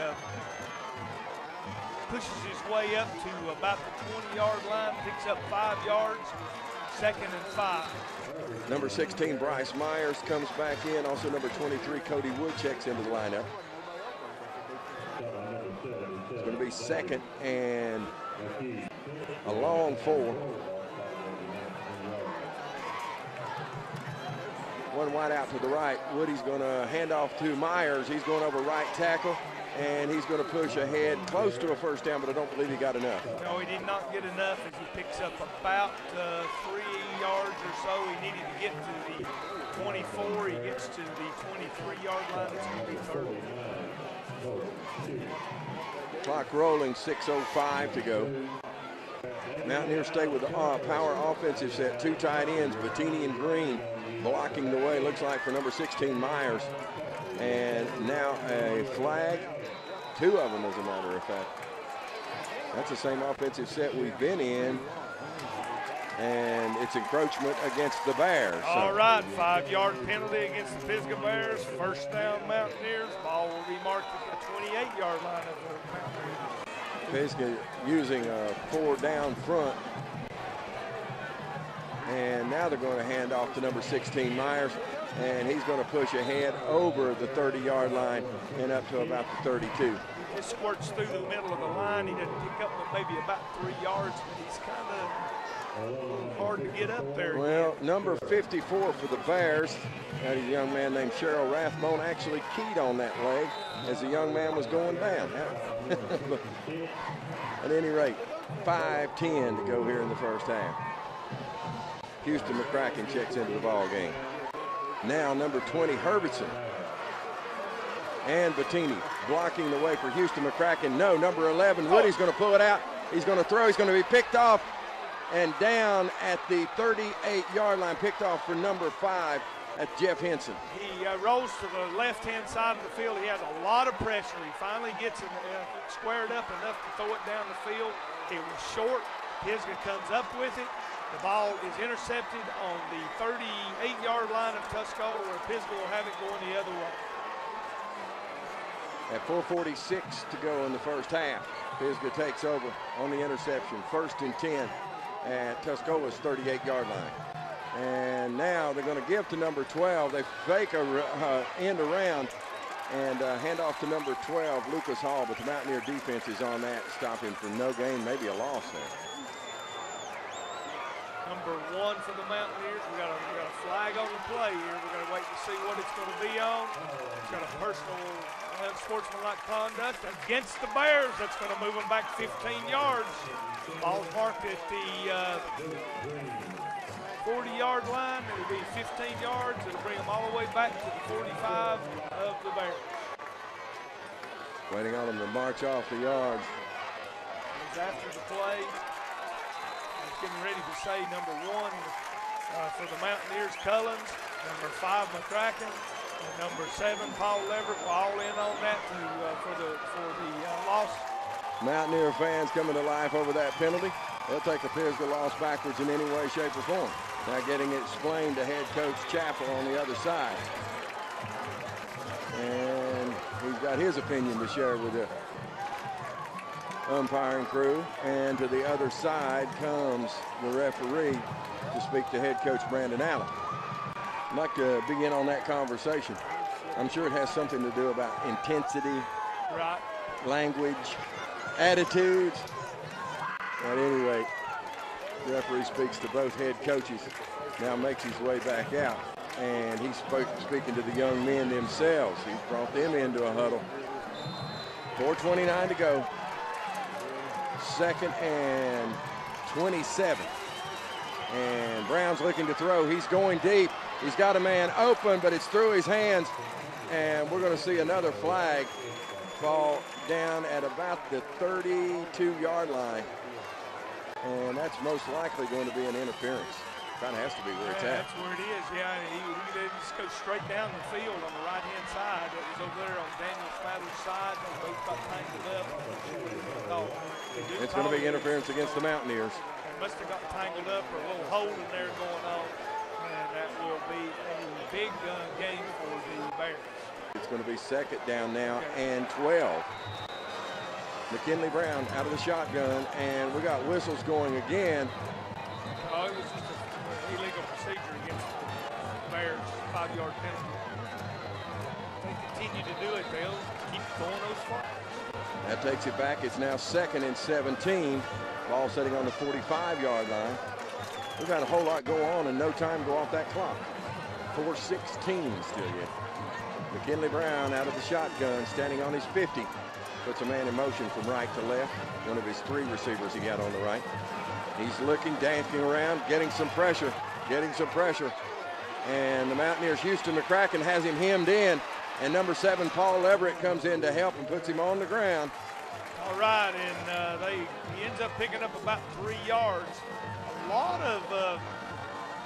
pushes his way up to about the 20-yard line, picks up 5 yards, 2nd and 5. Number 16, Bryce Myers comes back in. Also number 23, Cody Wood checks into the lineup. It's going to be 2nd and a long 4. One wide out to the right. Woody's going to hand off to Myers. He's going over right tackle, and he's going to push ahead close to a 1st down, but I don't believe he got enough. No, he did not get enough as he picks up about 3 yards or so. He needed to get to the 24. He gets to the 23-yard line. It's going to be 3rd. Clock rolling, 6:05 to go. Mountaineers stay with the power offensive set. 2 tight ends, Bettini and Green, blocking the way, looks like, for number 16, Myers. And now a flag, 2 of them as a matter of fact. That's the same offensive set we've been in, and it's encroachment against the Bears. All right, 5-yard penalty against the Pisgah Bears. 1st down Mountaineers. Ball will be marked at the 28-yard line of the Mountaineers. Pisgah using a 4 down front. And now they're going to hand off to number 16, Myers, and he's going to push ahead over the 30-yard line and up to about the 32. He just squirts through the middle of the line. He doesn't pick up but maybe about 3 yards, but he's kind of hard to get up there. Well, number 54 for the Bears, that is a young man named Cheryl Rathbone, actually keyed on that leg as the young man was going down. At any rate, 5:10 to go here in the first half. Houston McCracken checks into the ball game. Now number 20, Herbertson. And Bettini blocking the way for Houston McCracken. No, number 11, Woody's going to pull it out. He's going to throw. He's going to be picked off and down at the 38-yard line. Picked off for number 5. That's Jeff Henson. He rolls to the left-hand side of the field. He has a lot of pressure. He finally gets it squared up enough to throw it down the field. It was short. Pisgah comes up with it. The ball is intercepted on the 38-yard line of Tuscola, where Pisgah will have it going the other way. At 4:46 to go in the first half, Pisgah takes over on the interception. 1st and 10 at Tuscola's 38-yard line. And now they're going to give to number 12. They fake a end around and hand off to number 12, Lucas Hall. But the Mountaineer defense is on that, stopping for no gain, maybe a loss there. Number 1 for the Mountaineers. We got a flag on the play here. We're going to wait to see what it's going to be on. It's got a personal unsportsmanlike conduct against the Bears. That's going to move them back 15 yards. Ball's marked at the 40-yard line. It'll be 15 yards. It'll bring them all the way back to the 45 of the Bears. Waiting on them to march off the yards. He's after the play. He's getting ready to say number 1 for the Mountaineers, Cullins, number 5, McCracken, and number 7, Paul Leverett, were all in on that for the loss. Mountaineer fans coming to life over that penalty. They'll take the Pisgah loss backwards in any way, shape, or form. Now getting it explained to head coach Chappell on the other side. And he's got his opinion to share with the umpiring crew. And to the other side comes the referee to speak to head coach Brandon Allen. I'd like to begin on that conversation. I'm sure it has something to do about intensity, right, language, attitudes. At any rate, the referee speaks to both head coaches, now makes his way back out, and he's speaking to the young men themselves. He's brought them into a huddle. 4:29 to go. 2nd and 27. And Brown's looking to throw. He's going deep. He's got a man open, but it's through his hands. And we're going to see another flag fall down at about the 32-yard line. And that's most likely going to be an interference. Kind of has to be where it's at. That's where it is, yeah. He just goes straight down the field on the right-hand side. It was over there on Daniel Smather's side. They both got tangled up. It's going to be interference against the Mountaineers. They must have got tangled up or a little hole in there going on. And that will be a big game for the Bears. It's going to be 2nd down now and 12. McKinley Brown out of the shotgun, and we got whistles going again. Oh, it was just an illegal procedure against the Bears, 5-yard penalty. If they continue to do it, they'll keep going those far. That takes it back. It's now 2nd and 17. Ball sitting on the 45-yard line. We've got a whole lot go on and no time go off that clock. 4:16 still yet. McKinley Brown out of the shotgun, standing on his 50. Puts a man in motion from right to left. One of his 3 receivers he got on the right. He's looking, dancing around, getting some pressure. And the Mountaineers' Houston McCracken has him hemmed in. And number 7, Paul Leverett, comes in to help and puts him on the ground. All right, and he ends up picking up about 3 yards. A lot of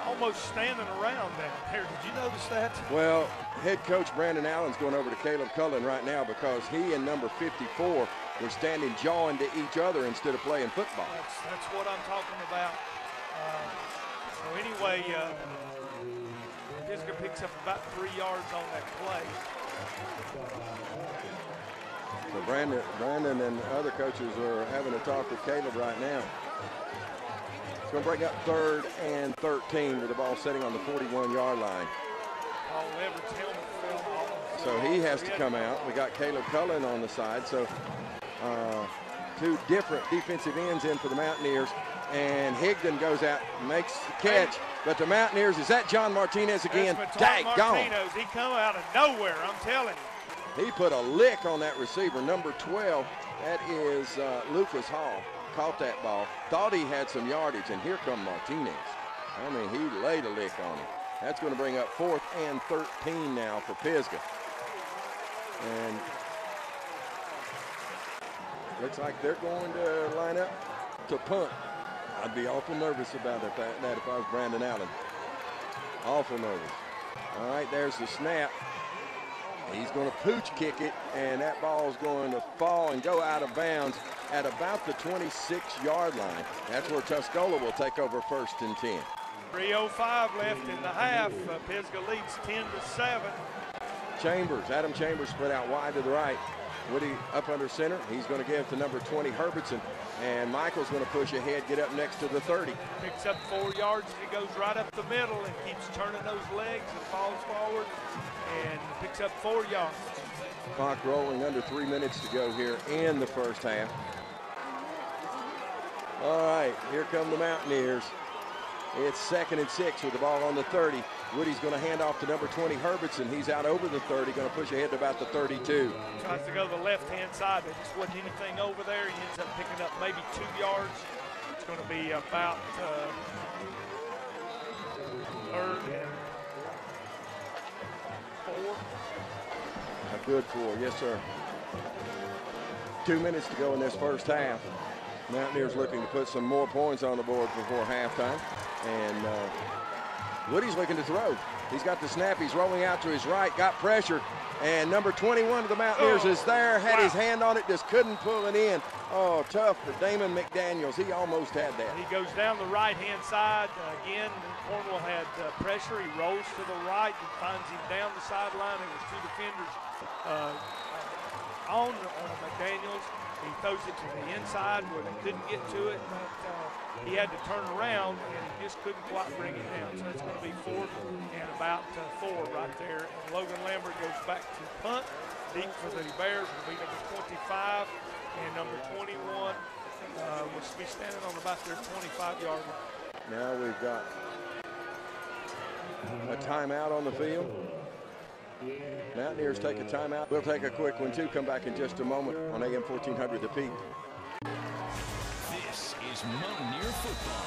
almost standing around down there. Did you notice that? Well, head coach Brandon Allen's going over to Caleb Cullen right now because he and number 54 were standing jawing to each other instead of playing football. That's what I'm talking about. So anyway, Pisgah picks up about 3 yards on that play. So Brandon and other coaches are having a talk with Caleb right now. It's going to bring up 3rd and 13 with the ball sitting on the 41-yard line. Paul Leverett's helmet fell off. So he has to come out. We got Caleb Cullen on the side. So 2 different defensive ends in for the Mountaineers. And Higdon goes out and makes the catch. But the Mountaineers, is that John Martinez again? Daggone. He come out of nowhere, I'm telling you. He put a lick on that receiver, number 12. That is Lucas Hall. Caught that ball, thought he had some yardage, and here come Martinez. I mean, he laid a lick on him. That's going to bring up 4th and 13 now for Pisgah. And looks like they're going to line up to punt. I'd be awful nervous about that if I was Brandon Allen. Awful nervous. All right, there's the snap. He's going to pooch kick it, and that ball is going to fall and go out of bounds at about the 26-yard line. That's where Tuscola will take over 1st and 10. 3:05 left in the half. Pisgah leads 10-7. Adam Chambers split out wide to the right. Woody up under center. He's going to give to number 20, Herbertson. And Michael's going to push ahead, get up next to the 30. Picks up 4 yards, and he goes right up the middle and keeps turning those legs and falls forward and picks up 4 yards. Clock rolling, under 3 minutes to go here in the first half. All right, here come the Mountaineers. It's 2nd and 6 with the ball on the 30. Woody's going to hand off to number 20, Herbertson. He's out over the 30, going to push ahead to about the 32. Tries to go to the left-hand side. There just wasn't anything over there. He ends up picking up maybe 2 yards. It's going to be about 3rd and 4. A good 4, yes, sir. 2 minutes to go in this first half. Mountaineers looking to put some more points on the board before halftime. And Woody's looking to throw. He's got the snap. He's rolling out to his right, got pressure. And number 21 of the Mountaineers is there, had his hand on it, just couldn't pull it in. Oh, tough for Damon McDaniels. He almost had that. He goes down the right-hand side. Again, Cornwall had pressure. He rolls to the right and finds him down the sideline. There was 2 defenders on McDaniels. He throws it to the inside where they couldn't get to it, but he had to turn around, and he just couldn't quite bring it down. So it's going to be 4th and about 4 right there. And Logan Lambert goes back to punt. Deep for the Bears will be number 25, and number 21 will be standing on about their 25-yard line. Now we've got a timeout on the field. Mountaineers take a timeout. We'll take a quick one too. Come back in just a moment on AM 1400 The Peak. This is Mountaineer football.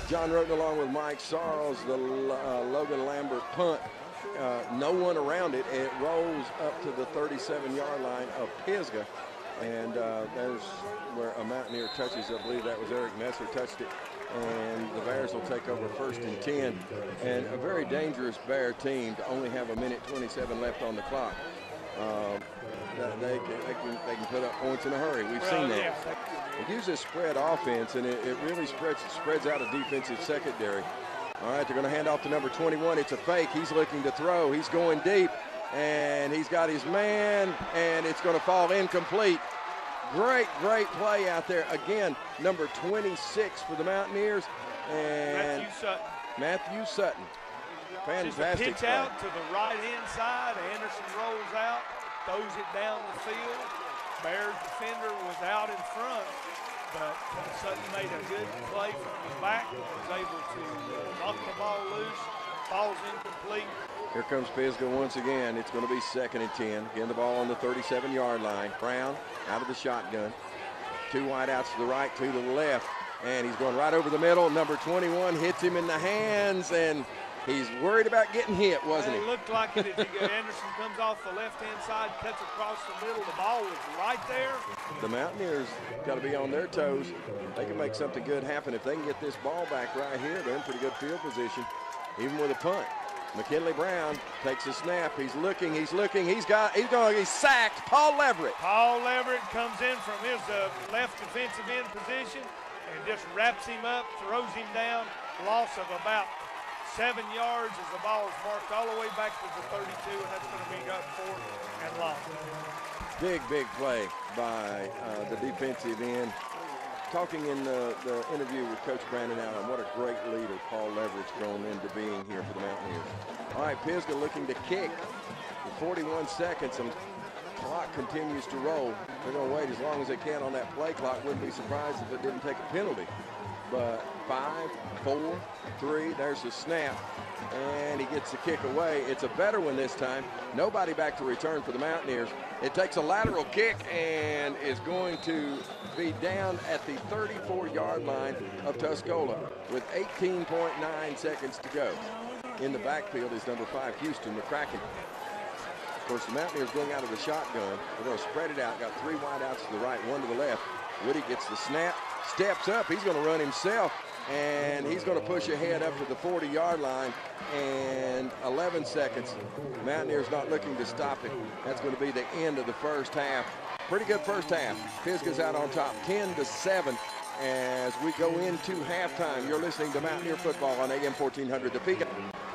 John Rhodden along with Mike Sorrells, the Logan Lambert punt. No one around it. It rolls up to the 37-yard line of Pisgah. And there's where a Mountaineer touches. I believe that was Eric Messer touched it. And the Bears will take over 1st and 10. And a very dangerous Bear team to only have 1:27 left on the clock. They can put up points in a hurry. We've seen that. Yeah. It uses spread offense, and it really spreads out a defensive secondary. All right, they're going to hand off to number 21. It's a fake. He's looking to throw. He's going deep, and he's got his man, and it's going to fall incomplete. Great play out there. Again, number 26 for the Mountaineers. And Matthew Sutton. Fantastic Just a pitch out to the right-hand side. Anderson rolls out, throws it down the field. Bears defender was out in front, but Sutton made a good play from the back. Was able to knock the ball loose. Ball's incomplete. Here comes Pisgah once again. It's going to be 2nd and 10. Again, the ball on the 37-yard line. Brown out of the shotgun. 2 wideouts to the right, 2 to the left. And he's going right over the middle. Number 21 hits him in the hands, and he's worried about getting hit, wasn't he? It looked like it. Anderson comes off the left-hand side, cuts across the middle. The ball was right there. The Mountaineers got to be on their toes. They can make something good happen. If they can get this ball back right here, they're in pretty good field position, even with a punt. McKinley Brown takes a snap. He's looking. He's sacked. Paul Leverett. Paul Leverett comes in from his left defensive end position and just wraps him up, throws him down. Loss of about 7 yards as the ball is marked all the way back to the 32, and that's going to be up 4th and long. Big play by the defensive end. Talking in the interview with Coach Brandon Allen, what a great leader Paul Leverett's grown into being here for the Mountaineers. All right, Pisgah looking to kick. With 41 seconds, and clock continues to roll. They're going to wait as long as they can on that play clock. Wouldn't be surprised if it didn't take a penalty. But 5, 4, 3, there's the snap. And he gets the kick away. It's a better one this time. Nobody back to return for the Mountaineers. It takes a lateral kick and is going to be down at the 34-yard line of Tuscola with 18.9 seconds to go. In the backfield is number 5, Houston McCracken. Of course, the Mountaineers going out of the shotgun. They're going to spread it out. Got 3 wideouts to the right, 1 to the left. Woody gets the snap, steps up. He's going to run himself, and he's going to push ahead up to the 40-yard line. And 11 seconds. Mountaineers not looking to stop it. That's going to be the end of the first half. Pretty good first half. Pisgah's out on top, 10-7. As we go into halftime, you're listening to Mountaineer football on AM 1400 The Peak.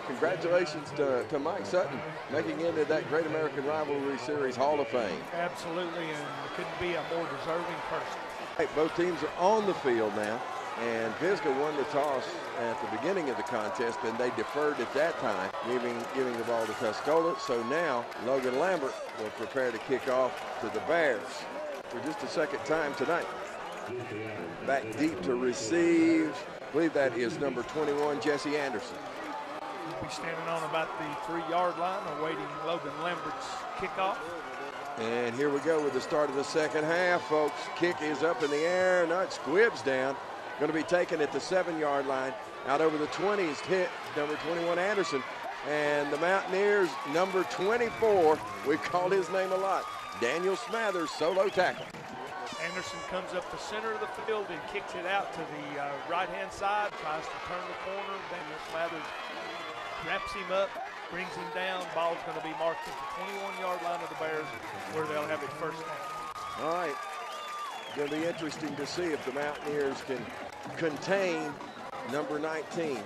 congratulations to Mike Sutton making it into that Great American Rivalry Series Hall of Fame. Absolutely, and couldn't be a more deserving person. Right, both teams are on the field now, and Pisgah won the toss at the beginning of the contest, and they deferred at that time, giving the ball to Tuscola. So now Logan Lambert will prepare to kick off to the Bears for just the second time tonight. Back deep to receive. I believe that is number 21, Jesse Anderson. He'll be standing on about the 3-yard line, awaiting Logan Lambert's kickoff. And here we go with the start of the second half, folks. Kick is up in the air. No, it squibs down. Going to be taken at the 7-yard line. Out over the 20s, hit number 21, Anderson. And the Mountaineers, number 24, we've called his name a lot, Daniel Smathers, solo tackle. Anderson comes up the center of the field and kicks it out to the right-hand side, tries to turn the corner. Daniel Smathers wraps him up, brings him down. Ball's going to be marked at the 21-yard line of the Bears, where they'll have it first down. All right. Going to be interesting to see if the Mountaineers can contain number 19,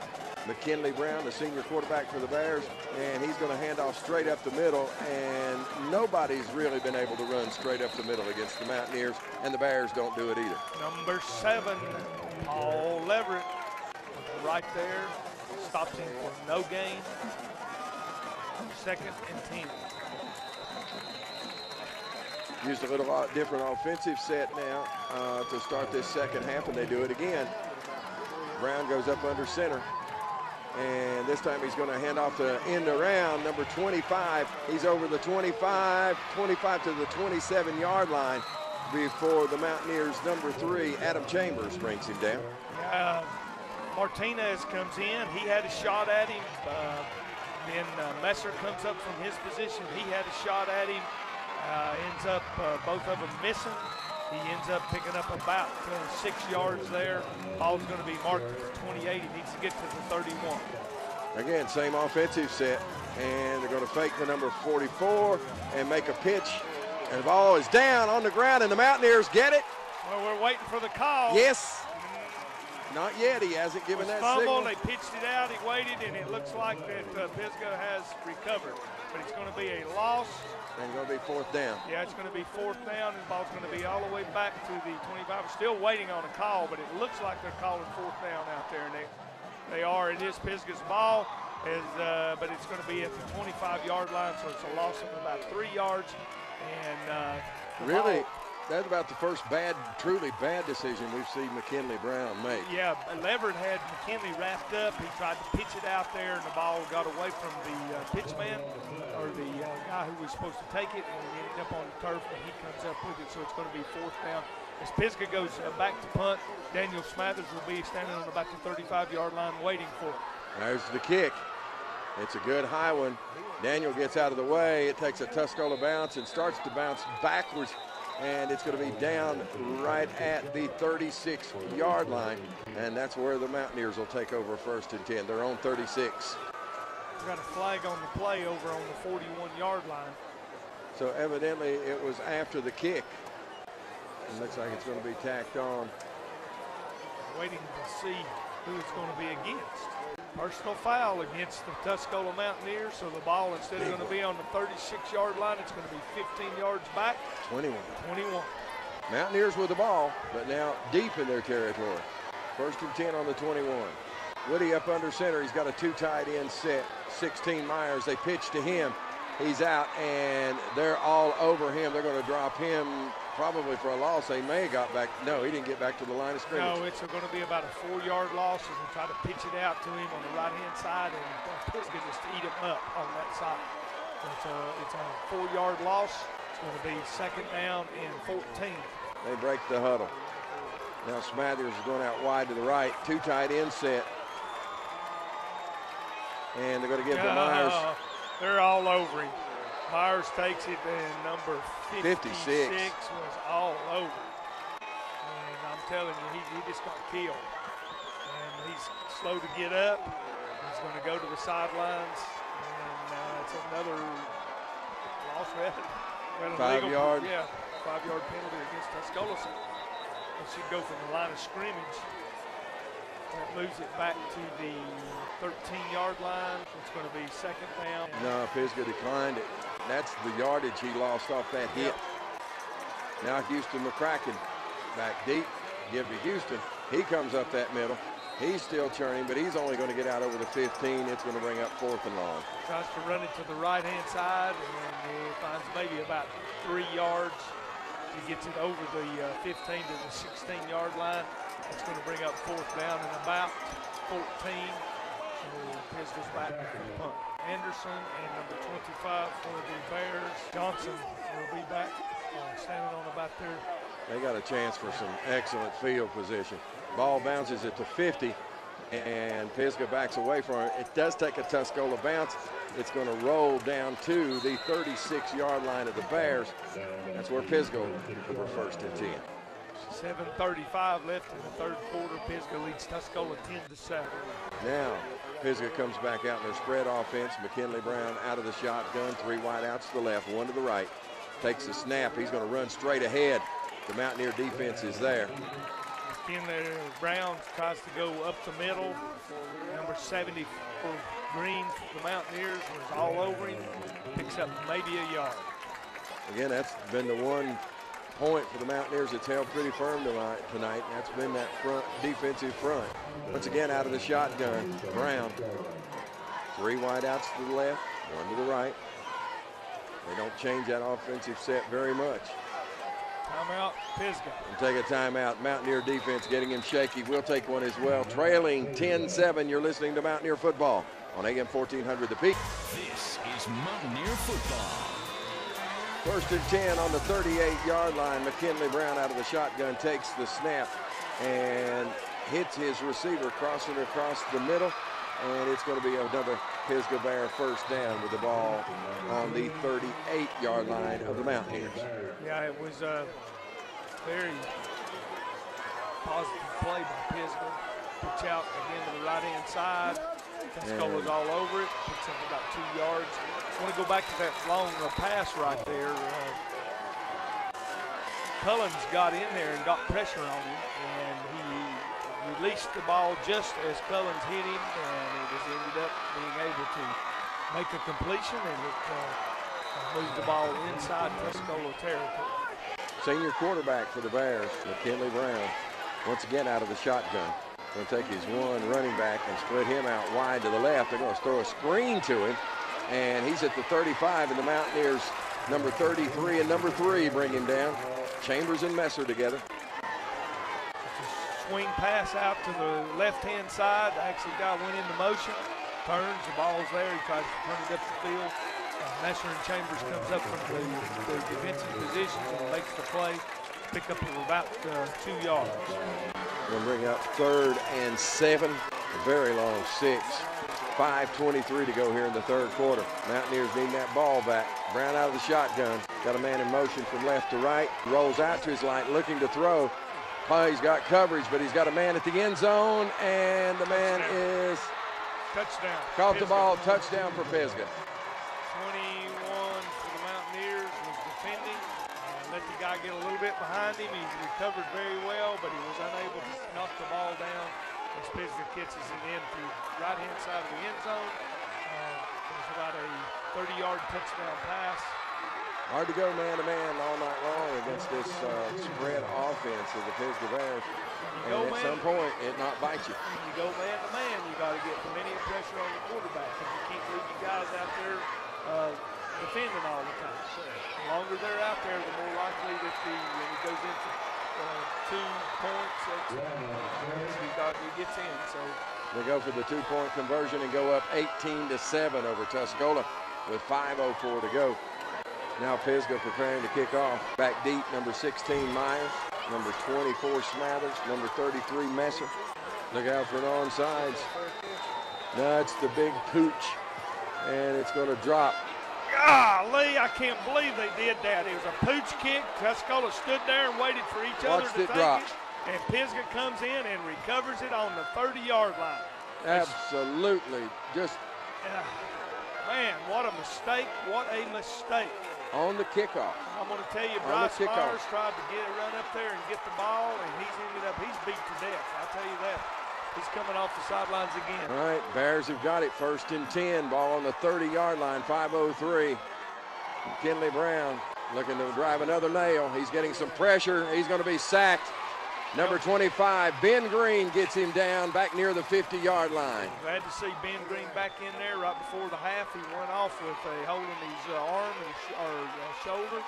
McKinley Brown, the senior quarterback for the Bears, and he's going to hand off straight up the middle, and nobody's really been able to run straight up the middle against the Mountaineers, and the Bears don't do it either. Number 7, Paul Leverett, right there, stops him for no gain. 2nd and 10. Used a little different offensive set now to start this second half, and they do it again. Brown goes up under center, and this time he's going to hand off the end around, number 25. He's over the 25 to the 27-yard line before the Mountaineers' number 3, Adam Chambers, brings him down. Martinez comes in. He had a shot at him. Then Messer comes up from his position. He had a shot at him. Ends up both of them missing. He ends up picking up about 6 yards there. Ball's going to be marked at the 28. He needs to get to the 31. Again, same offensive set, and they're going to fake the number 44 and make a pitch. And the ball is down on the ground, and the Mountaineers get it. Well, we're waiting for the call. Yes. Not yet. He hasn't given that fumble. signal. They pitched it out. He waited, and it looks like that Pisgah has recovered. But it's going to be a loss. And it's going to be 4th down. Yeah, it's going to be 4th down, and the ball's going to be all the way back to the 25. We're still waiting on a call, but it looks like they're calling 4th down out there. And they are. It is Pisgah's ball, but it's going to be at the 25-yard line, so it's a loss of about 3 yards. And really, that's about the first truly bad decision we've seen McKinley Brown make. Yeah, Leverett had McKinley wrapped up. He tried to pitch it out there, and the ball got away from the pitchman, or the guy who was supposed to take it, and he ended up on the turf, and he comes up with it, so it's going to be 4th down. As Pisgah goes back to punt, Daniel Smathers will be standing on about the 35-yard line waiting for it. There's the kick. It's a good high one. Daniel gets out of the way. It takes a Tuscola bounce and starts to bounce backwards, and it's going to be down right at the 36-yard line, and that's where the Mountaineers will take over 1st and 10. They're on 36. We got a flag on the play over on the 41-yard line. So evidently it was after the kick. It looks like it's going to be tacked on. Waiting to see who it's going to be against. Personal foul against the Tuscola Mountaineers, so the ball, instead of going to be on the 36-yard line, it's going to be 15 yards back. 21. Mountaineers with the ball, but now deep in their territory. 1st and 10 on the 21. Woody up under center. He's got a 2 tight end set. 16 Myers. They pitch to him. He's out, and they're all over him. They're going to drop him probably for a loss. They may have got back. No, he didn't get back to the line of scrimmage. No, it's going to be about a 4-yard loss as we try to pitch it out to him on the right-hand side, and Pisgah just eat him up on that side. It's a 4-yard loss. It's going to be 2nd down and 14. They break the huddle. Now Smathers is going out wide to the right. 2 tight end set. And they're going to give to Myers. They're all over him. Myers takes it, and number 56 was all over. And I'm telling you, he just got killed. And he's slow to get up. He's going to go to the sidelines. And it's another loss. 5 yard. Yeah, 5-yard penalty against Tuscola. It should go from the line of scrimmage. That moves it back to the 13-yard line. It's going to be second down. No, Pisgah declined it. That's the yardage he lost off that hit. Now Houston McCracken back deep. Give to Houston. He comes up that middle. He's still churning, but he's only going to get out over the 15. It's going to bring up 4th and long. Tries to run it to the right-hand side, and he finds maybe about 3 yards. He gets it over the 15 to the 16-yard line. It's going to bring up 4th down and about 14. So Pisgah's back to the punt. Anderson and number 25 for the Bears. Johnson will be back standing on about there. They got a chance for some excellent field position. Ball bounces at the 50, and Pisgah backs away from it. It does take a Tuscola bounce. It's going to roll down to the 36-yard line of the Bears. That's where Pisgah for 1st and 10. 7:35 left in the third quarter. Pisgah leads Tuscola 10-7. Now Pisgah comes back out in their spread offense. McKinley Brown out of the shotgun. 3 wide outs to the left, 1 to the right. Takes the snap. He's going to run straight ahead. The Mountaineer defense is there. McKinley Brown tries to go up the middle. Number 70 for Green for the Mountaineers was all over him. Picks up maybe a yard. Again, that's been the one point for the Mountaineers that's held pretty firm tonight. That's been that front defensive front. Once again, out of the shotgun, Brown. 3 wide outs to the left, 1 to the right. They don't change that offensive set very much. Timeout, Pisgah. And take a timeout. Mountaineer defense getting him shaky. We'll take one as well. Trailing 10-7. You're listening to Mountaineer Football on AM 1400 The Peak. This is Mountaineer Football. 1st and 10 on the 38-yard line. McKinley Brown out of the shotgun takes the snap and hits his receiver, crossing across the middle. And it's going to be another Pisgah Bear 1st down with the ball on the 38-yard line of the Mountaineers. Yeah, it was a very positive play by Pisgah. Pitch out again to the right-hand side. Tuscola's all over it. Picks up about 2 yards. I want to go back to that long pass right there. Cullens got in there and got pressure on him, and he released the ball just as Cullens hit him, and it ended up being able to make a completion, and it moved the ball inside Tuscola territory. Senior quarterback for the Bears, McKinley Brown, once again out of the shotgun. Going to take his one running back and split him out wide to the left. They're going to throw a screen to him, and he's at the 35, and the Mountaineers, number 33 and number 3, bring him down. Chambers and Messer together. Swing pass out to the left-hand side. Actually, guy went into motion, turns, the ball's there. He tries to turn it up the field. Messer and Chambers comes up from the defensive positions and makes the play. Pick up of about 2 yards. We'll bring up 3rd and 7. A very long 6. 5:23 to go here in the third quarter. Mountaineers need that ball back. Brown out of the shotgun. Got a man in motion from left to right. Rolls out to his line, looking to throw. He's got coverage, but he's got a man at the end zone, and the man is touchdown. Caught the ball, touchdown for Pisgah. 21 for the Mountaineers was defending. Let the guy get a little bit behind him. He recovered very well, but he was unable to knock the ball down as Pisgah catches it in to the right-hand side of the end zone. It was about a 30-yard touchdown pass. Hard to go man-to-man all night long against this spread offense of the Pisgah Bears. And at some point, it not bites you. When you go man-to-man, you got to get plenty of pressure on the quarterback, because you can't leave your guys out there defending all the time. So the longer they're out there, the more likely that when it goes into 2 points, he gets in. So they go for the 2-point conversion and go up 18-7 over Tuscola with 5:04 to go. Now Pisgah preparing to kick off. Back deep, number 16 Myers, number 24 Smathers, number 33 Messer. Look out for an onside. Now it's the big pooch, and it's going to drop. Golly, I can't believe they did that. It was a pooch kick. Tuscola stood there and waited for each other to take it. And Pisgah comes in and recovers it on the 30-yard line. Absolutely. Just man, what a mistake. What a mistake. On the kickoff. I'm going to tell you, Bryce Myers tried to run up there and get the ball, and he's beat to death. I'll tell you that. He's coming off the sidelines again. All right, Bears have got it. 1st and 10. Ball on the 30-yard line. 5:03. McKinley Brown looking to drive another nail. He's getting some pressure. He's going to be sacked. Number 25, Ben Green, gets him down back near the 50-yard line. Glad to see Ben Green back in there right before the half. He went off with a hole in his arm or shoulder.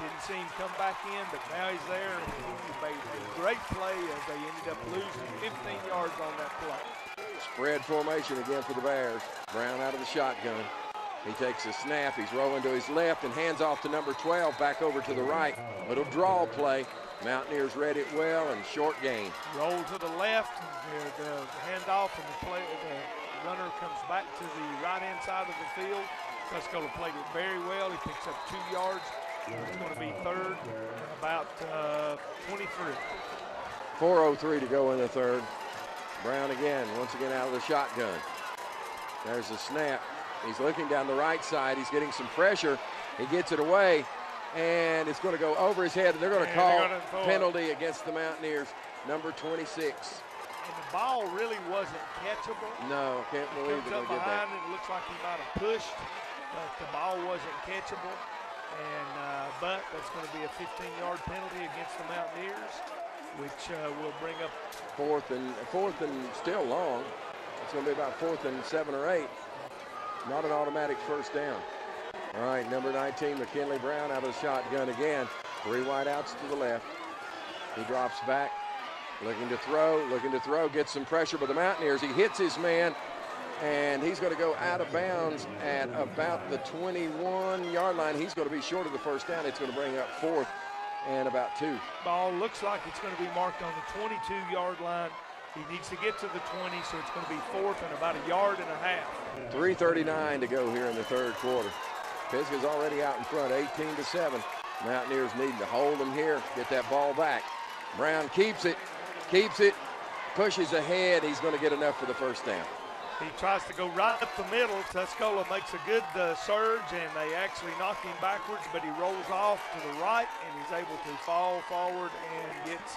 Didn't see him come back in, but now he's there, and he made a great play as they ended up losing 15 yards on that play. Spread formation again for the Bears. Brown out of the shotgun. He takes a snap. He's rolling to his left and hands off to number 12, back over to the right. Little draw play. Mountaineers read it well, and short gain. Roll to the left, the handoff, and the runner comes back to the right-hand side of the field. Tuscola played it very well. He picks up 2 yards. It's going to be third, about 23. 4:03 to go in the third. Brown again, once again out of the shotgun. There's a snap. He's looking down the right side. He's getting some pressure. He gets it away, and it's going to go over his head, and they're going to call penalty against the Mountaineers, number 26. And the ball really wasn't catchable. No, can't believe it. Comes up behind it. It looks like he might have pushed, but the ball wasn't catchable. And but that's going to be a 15-yard penalty against the Mountaineers, which will bring up fourth and still long. It's going to be about 4th and 7 or 8. Not an automatic first down. All right, number 19, McKinley Brown out of the shotgun again. 3 wideouts to the left. He drops back, looking to throw, gets some pressure by the Mountaineers. He hits his man, and he's going to go out of bounds at about the 21-yard line. He's going to be short of the first down. It's going to bring up 4th and about 2. Ball looks like it's going to be marked on the 22-yard line. He needs to get to the 20, so it's going to be 4th and about 1.5 yards. 3:39 to go here in the third quarter. Pisgah's already out in front, 18-7. Mountaineers needing to hold them here, get that ball back. Brown keeps it, pushes ahead. He's going to get enough for the first down. He tries to go right up the middle. Tuscola makes a good surge, and they actually knock him backwards, but he rolls off to the right, and he's able to fall forward and gets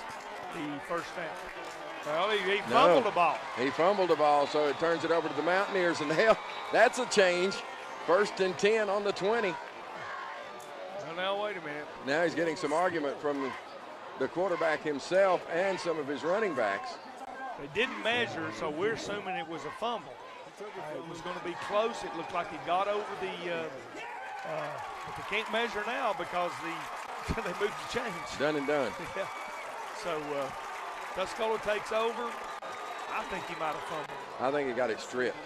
the first down. Well, he fumbled the ball. He fumbled the ball, so it turns it over to the Mountaineers, and that's a change. 1st and 10 on the 20. Well, now, wait a minute. Now he's getting some argument from the quarterback himself and some of his running backs. They didn't measure, so we're assuming it was a fumble. It was going to be close. It looked like he got over the but they can't measure now because they moved the chains. Done and done. Yeah. So Tuscola takes over. I think he might have fumbled. I think he got it stripped.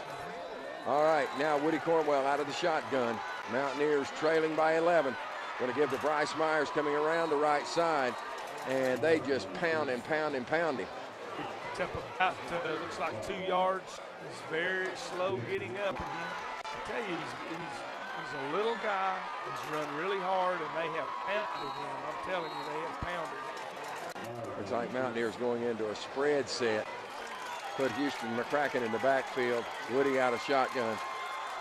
All right, now Woody Cornwell out of the shotgun. Mountaineers trailing by 11. Going to give to Bryce Myers coming around the right side, and they just pound him. It's up about, looks like 2 yards. He's very slow getting up again. I tell you, he's a little guy. He's run really hard, and they have pounded him. I'm telling you, they have pounded him. Looks like Mountaineers going into a spread set. Put Houston McCracken in the backfield. Woody out of shotgun.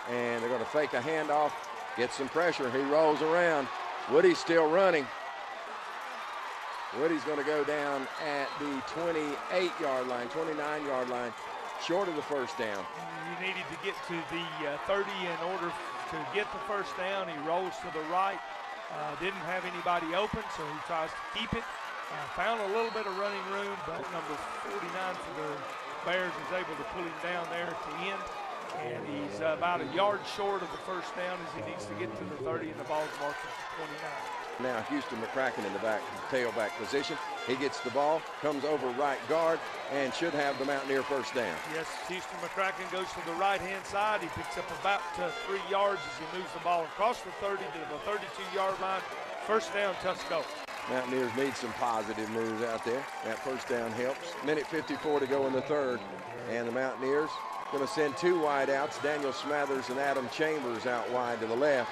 And they're going to fake a handoff, get some pressure. He rolls around. Woody's still running. Woody's going to go down at the 28-yard line, 29-yard line, short of the first down. You needed to get to the 30 in order to get the first down. He rolls to the right. Didn't have anybody open, so he tries to keep it. Found a little bit of running room, but number 49 for the Bears is able to pull him down there at the end. And he's about 1 yard short of the first down as he needs to get to the 30, and the ball's marked at 29. Now Houston McCracken in the tailback position. He gets the ball, comes over right guard, and should have the Mountaineer first down. Yes, Houston McCracken goes to the right-hand side. He picks up about 3 yards as he moves the ball across the 30 to the 32-yard line. First down, Tuscola. Mountaineers need some positive moves out there. That first down helps. Minute 54 to go in the third. And the Mountaineers going to send 2 wideouts, Daniel Smathers and Adam Chambers out wide to the left.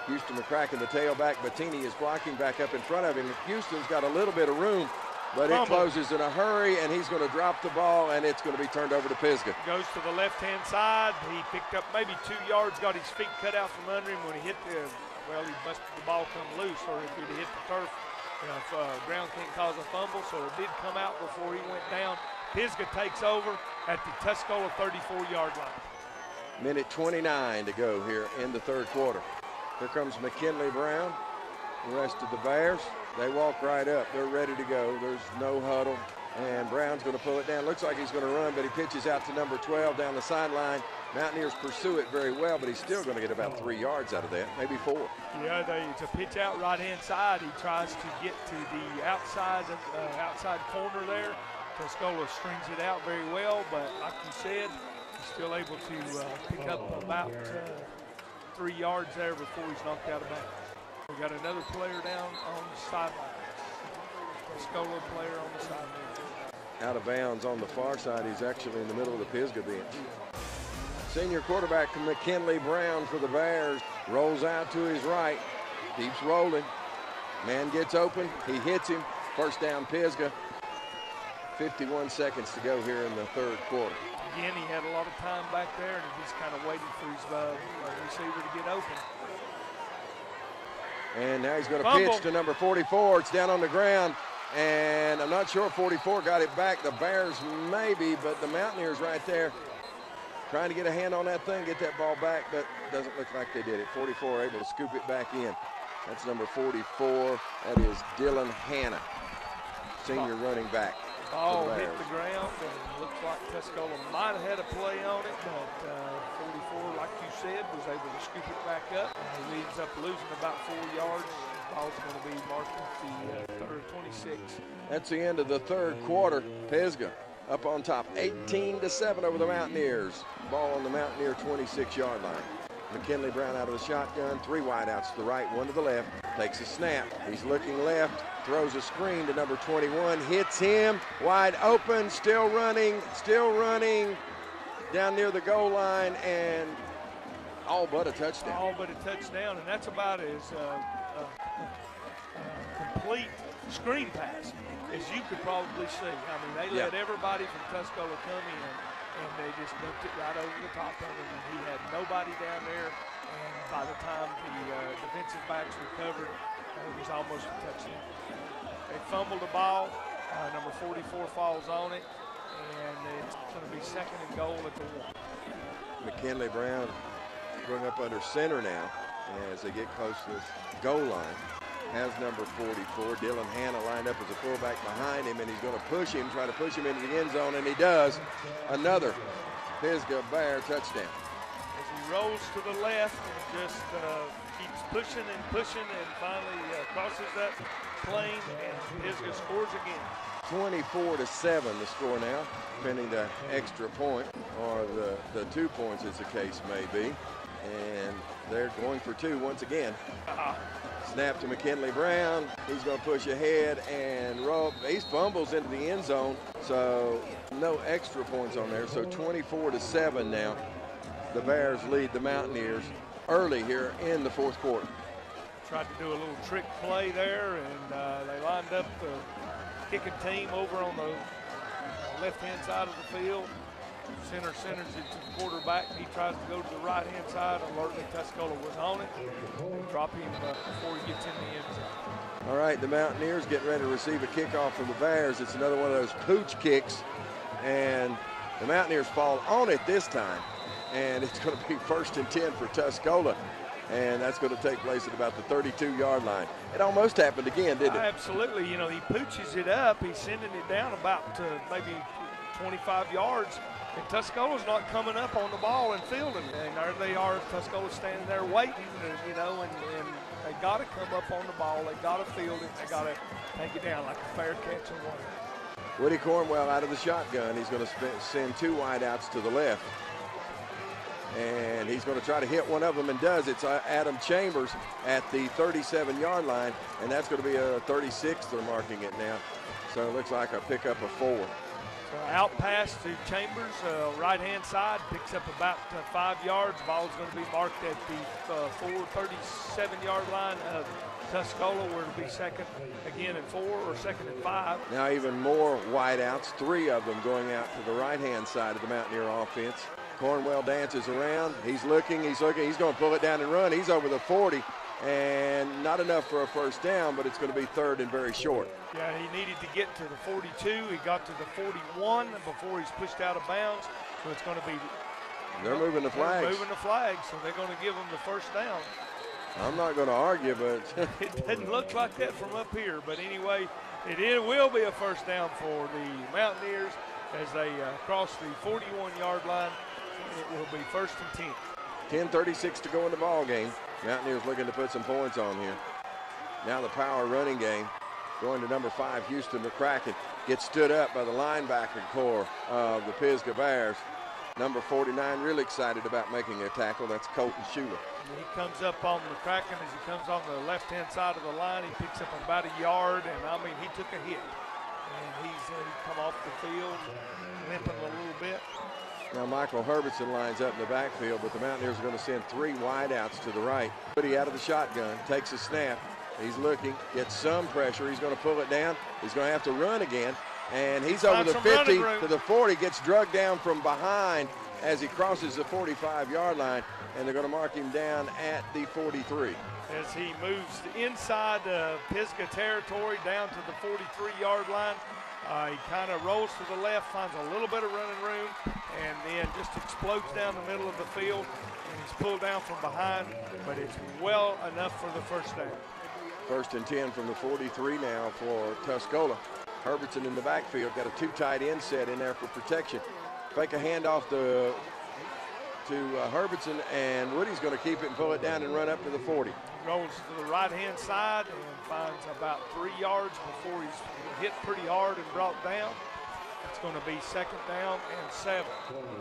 Houston McCracken, the tailback. Bettini is blocking back up in front of him. Houston's got a little bit of room, but it closes in a hurry, and he's going to drop the ball, and it's going to be turned over to Pisgah. Goes to the left-hand side. He picked up maybe 2 yards, got his feet cut out from under him when he hit the ball come loose, or if he'd hit the turf, ground can't cause a fumble, so it did come out before he went down. Pisgah takes over at the Tuscola 34-yard line. Minute 29 to go here in the third quarter. Here comes McKinley Brown. The rest of the Bears, they walk right up. They're ready to go. There's no huddle. And Brown's going to pull it down. Looks like he's going to run, but he pitches out to number 12 down the sideline. Mountaineers pursue it very well, but he's still going to get about 3 yards out of that, maybe 4. Yeah, it's a pitch out right-hand side. He tries to get to the outside corner there. Tuscola strings it out very well, but like you said, he's still able to pick up about 3 yards there before he's knocked out of bounds. We got another player down on the sideline. Tuscola player on the sideline. Out of bounds on the far side. He's actually in the middle of the Pisgah bench. Senior quarterback McKinley Brown for the Bears rolls out to his right, keeps rolling. Man gets open, he hits him. First down Pisgah. 51 seconds to go here in the third quarter. Again, he had a lot of time back there, and he's kind of waiting for his receiver to get open. And now he's going to pitch to number 44. It's down on the ground, and I'm not sure if 44 got it back. The Bears maybe, but the Mountaineers right there trying to get a hand on that thing, get that ball back, but doesn't look like they did it. 44 able to scoop it back in. That's number 44. That is Dylan Hanna, senior running back. Ball hit the ground, and looks like Tuscola might have had a play on it, but 44, like you said, was able to scoop it back up. He ends up losing about 4 yards. Ball's going to be marked at the third 26. That's the end of the third quarter. Pisgah up on top, 18-7 over the Mountaineers. Ball on the Mountaineer 26-yard line. McKinley Brown out of the shotgun, 3 wideouts to the right, 1 to the left. Takes a snap. He's looking left, throws a screen to number 21, hits him, wide open, still running, down near the goal line, and all but a touchdown. All but a touchdown, and that's about as complete screen pass as you could probably see. I mean, they let everybody from Tuscola come in, and they just dumped it right over the top of him, and he had nobody down there, and by the time the defensive backs recovered, it was almost a touchdown. They fumbled the ball, number 44 falls on it, and it's going to be second and goal at the 1. McKinley Brown going up under center now as they get close to this goal line. Has number 44, Dylan Hanna, lined up as a fullback behind him, and he's going to push him, try to push him into the end zone, and he does. Another Pisgah Bear touchdown. As he rolls to the left and just keeps pushing, and finally crosses that plane, and Pisgah scores again. 24-7 the score now, pending the extra point, or the 2 points as the case may be. And they're going for 2 once again. Snap to McKinley Brown. He's going to push ahead and roll. He fumbles into the end zone, so no extra points on there. So 24-7 now. The Bears lead the Mountaineers early here in the fourth quarter. Tried to do a little trick play there, and they lined up the kicking team over on the left-hand side of the field. Center senders it to the quarterback. He tries to go to the right-hand side. Alertly, Tuscola was on it. And drop him before he gets in the end zone. All right, the Mountaineers getting ready to receive a kickoff from the Bears. It's another one of those pooch kicks, and the Mountaineers fall on it this time, and it's going to be 1st and 10 for Tuscola, and that's going to take place at about the 32-yard line. It almost happened again, didn't it? Absolutely. You know, he pooches it up. He's sending it down about maybe 25 yards. And Tuscola's not coming up on the ball and fielding. And there they are, Tuscola's standing there waiting, and they got to come up on the ball. They got to field it. They got to take it down like a fair catch and one. Woody Cornwell out of the shotgun. He's going to send 2 wideouts to the left. And he's going to try to hit one of them and does. It's Adam Chambers at the 37-yard line, and that's going to be a 36. They're marking it now. So it looks like a pickup of 4. Out pass to Chambers, right-hand side, picks up about 5 yards. Ball's going to be marked at the 437-yard line of Tuscola, where it'll be second again and 4 or second and 5. Now even more wideouts, 3 of them going out to the right-hand side of the Mountaineer offense. Cornwell dances around. He's looking. He's going to pull it down and run. He's over the 40. and not enough for a first down, but it's going to be third and very short. Yeah, he needed to get to the 42. He got to the 41 before he's pushed out of bounds. So it's going to be. They're moving the flags. They're moving the flags, so they're going to give them the first down. I'm not going to argue, but it doesn't look like that from up here. But anyway, it will be a first down for the Mountaineers as they cross the 41-yard line. It will be first and 10. 10:36 to go in the ball game. Mountaineers looking to put some points on here. Now the power running game going to number 5, Houston McCracken. Gets stood up by the linebacker core of the Pisgah Bears. Number 49 really excited about making a tackle. That's Colton Schuler. He comes up on McCracken as he comes on the left-hand side of the line. He picks up about a yard, and I mean, he took a hit. And he's come off the field, limping a little bit. Now Michael Herbertson lines up in the backfield, but the Mountaineers are going to send 3 wideouts to the right. Woody out of the shotgun, takes a snap. He's looking, gets some pressure. He's going to pull it down. He's going to have to run again. And he's over the 50 to the 40, gets drugged down from behind as he crosses the 45-yard line, and they're going to mark him down at the 43. As he moves inside Pisgah territory down to the 43-yard line, he kind of rolls to the left, finds a little bit of running room, and then just explodes down the middle of the field, and he's pulled down from behind, but it's well enough for the first down. First and 10 from the 43 now for Tuscola. Herbertson in the backfield, got a 2 tight end set in there for protection. Fake a handoff to Herbertson, and Woody's going to keep it and pull it down and run up to the 40. Rolls to the right-hand side and finds about 3 yards before he's hit pretty hard and brought down. It's going to be second down and 7.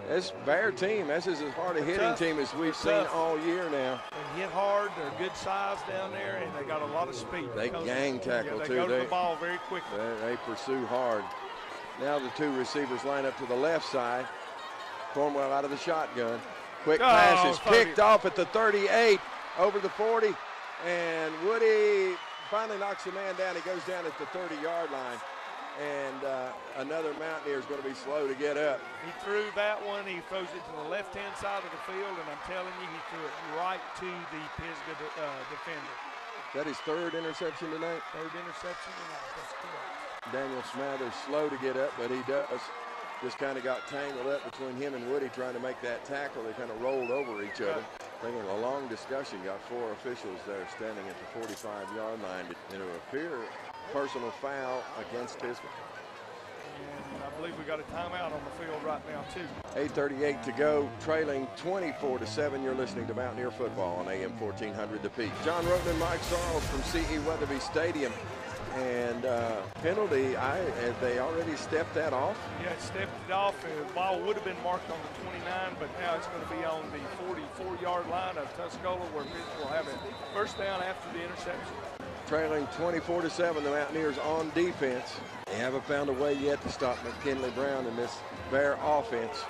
This Bear team, this is as hard a hitting team as we've seen all year now. They hit hard, they're good size down there, and they got a lot of speed. They gang tackle too. They go to the ball very quickly. They pursue hard. Now the 2 receivers line up to the left side. Cornwell out of the shotgun. Quick pass is picked off at the 38, over the 40, and Woody finally knocks the man down. He goes down at the 30-yard line, and another Mountaineer is going to be slow to get up. He threw that one. He throws it to the left-hand side of the field, and I'm telling you, he threw it right to the Pisgah defender. Is that his 3rd interception tonight? 3rd interception tonight, that's correct. Daniel Smathers slow to get up, but he does. Just kind of got tangled up between him and Woody trying to make that tackle. They kind of rolled over each other. I think a long discussion got 4 officials there standing at the 45-yard line. It would appear personal foul against Pisgah. And I believe we got a timeout on the field right now, too. 8:38 to go, trailing 24-7. You're listening to Mountaineer Football on AM 1400 The Peak. John Rhodden and Mike Sorrells from C.E. Weatherby Stadium. And penalty, they already stepped that off? Yeah, it stepped it off. The ball would have been marked on the 29, but now it's going to be on the 44-yard line of Tuscola, where Pisgah will have a first down after the interception. Trailing 24-7, the Mountaineers on defense. They haven't found a way yet to stop McKinley Brown in this Bear offense.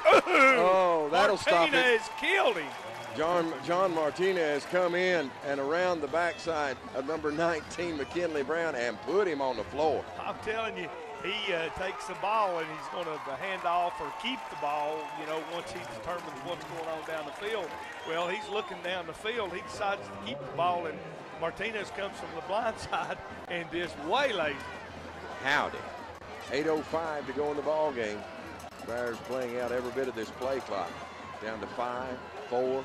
Oh, that'll stop it. Martinez killed him. John Martinez come in and around the backside of number 19, McKinley Brown, and put him on the floor. I'm telling you, he takes the ball and he's going to hand off or keep the ball, once he determines what's going on down the field. Well, he's looking down the field. He decides to keep the ball, and Martinez comes from the blind side and just waylays. Howdy. 8:05 to go in the ball game. Bears playing out every bit of this play clock. Down to 5, 4.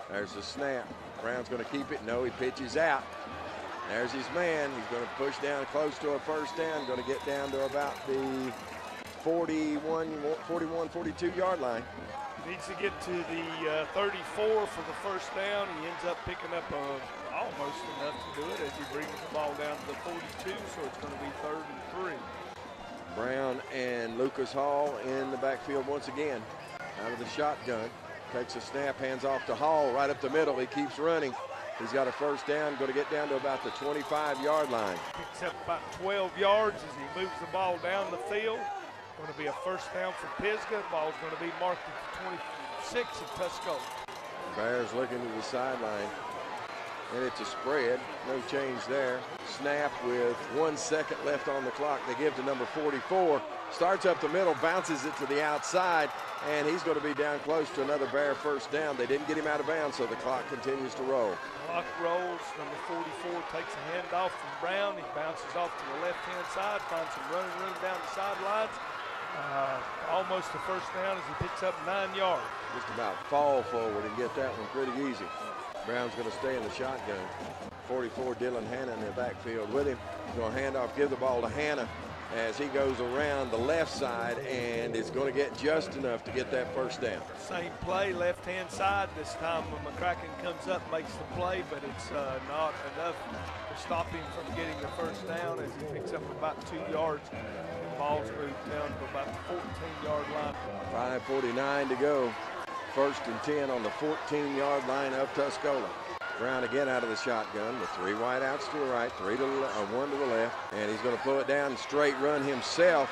There's the snap. Brown's going to keep it. No, he pitches out. There's his man. He's going to push down close to a first down. Going to get down to about the 41, 42-yard line. He needs to get to the 34 for the first down. He ends up picking up almost enough to do it as he brings the ball down to the 42, so it's going to be 3rd and 3. Brown and Lucas Hall in the backfield once again. Out of the shotgun. Takes a snap, hands off to Hall right up the middle. He keeps running. He's got a first down, going to get down to about the 25-yard line. Picks up about 12 yards as he moves the ball down the field. Going to be a first down for Pisgah. Ball's going to be marked at the 26 of Tuscola. Bears looking to the sideline. And it's a spread, no change there. Snap with 1 second left on the clock. They give to number 44. Starts up the middle, bounces it to the outside, and he's going to be down close to another Bear first down. They didn't get him out of bounds, so the clock continues to roll. Clock rolls. Number 44 takes a handoff from Brown. He bounces off to the left-hand side, finds some running room down the sidelines. Almost the first down as he picks up 9 yards. Just about fall forward and get that one pretty easy. Brown's going to stay in the shotgun. 44, Dylan Hanna in the backfield with him. He's going to hand off, give the ball to Hanna as he goes around the left side, and it's going to get just enough to get that first down. Same play, left-hand side. This time when McCracken comes up, makes the play, but it's not enough to stop him from getting the first down as he picks up about 2 yards. The ball's moved down to about the 14-yard line. 5:49 to go. 1st and 10 on the 14-yard line of Tuscola. Brown again out of the shotgun with 3 wide outs to the right, 1 to the left, and he's going to pull it down and straight run himself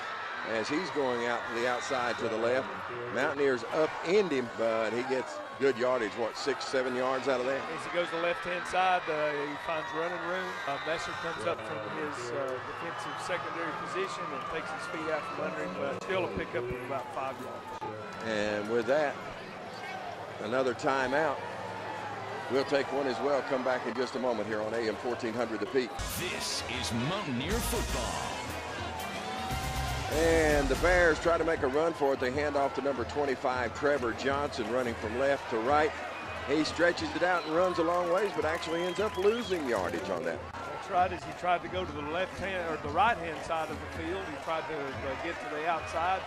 as he's going out to the outside to the left. Mountaineers upend him, but he gets good yardage, what, 6-7 yards out of that? As he goes to the left-hand side, he finds running room. Messer comes up from his defensive secondary position and takes his feet out from under him, but still a pickup of about 5 yards. And with that, another timeout. We'll take one as well. Come back in just a moment here on AM 1400 The Peak. This is Mountaineer football. And the Bears try to make a run for it. They hand off to number 25, Trevor Johnson, running from left to right. He stretches it out and runs a long ways, but actually ends up losing yardage on that. That's right, as he tried to go to the left-hand or the right-hand side of the field. He tried to get to the outside.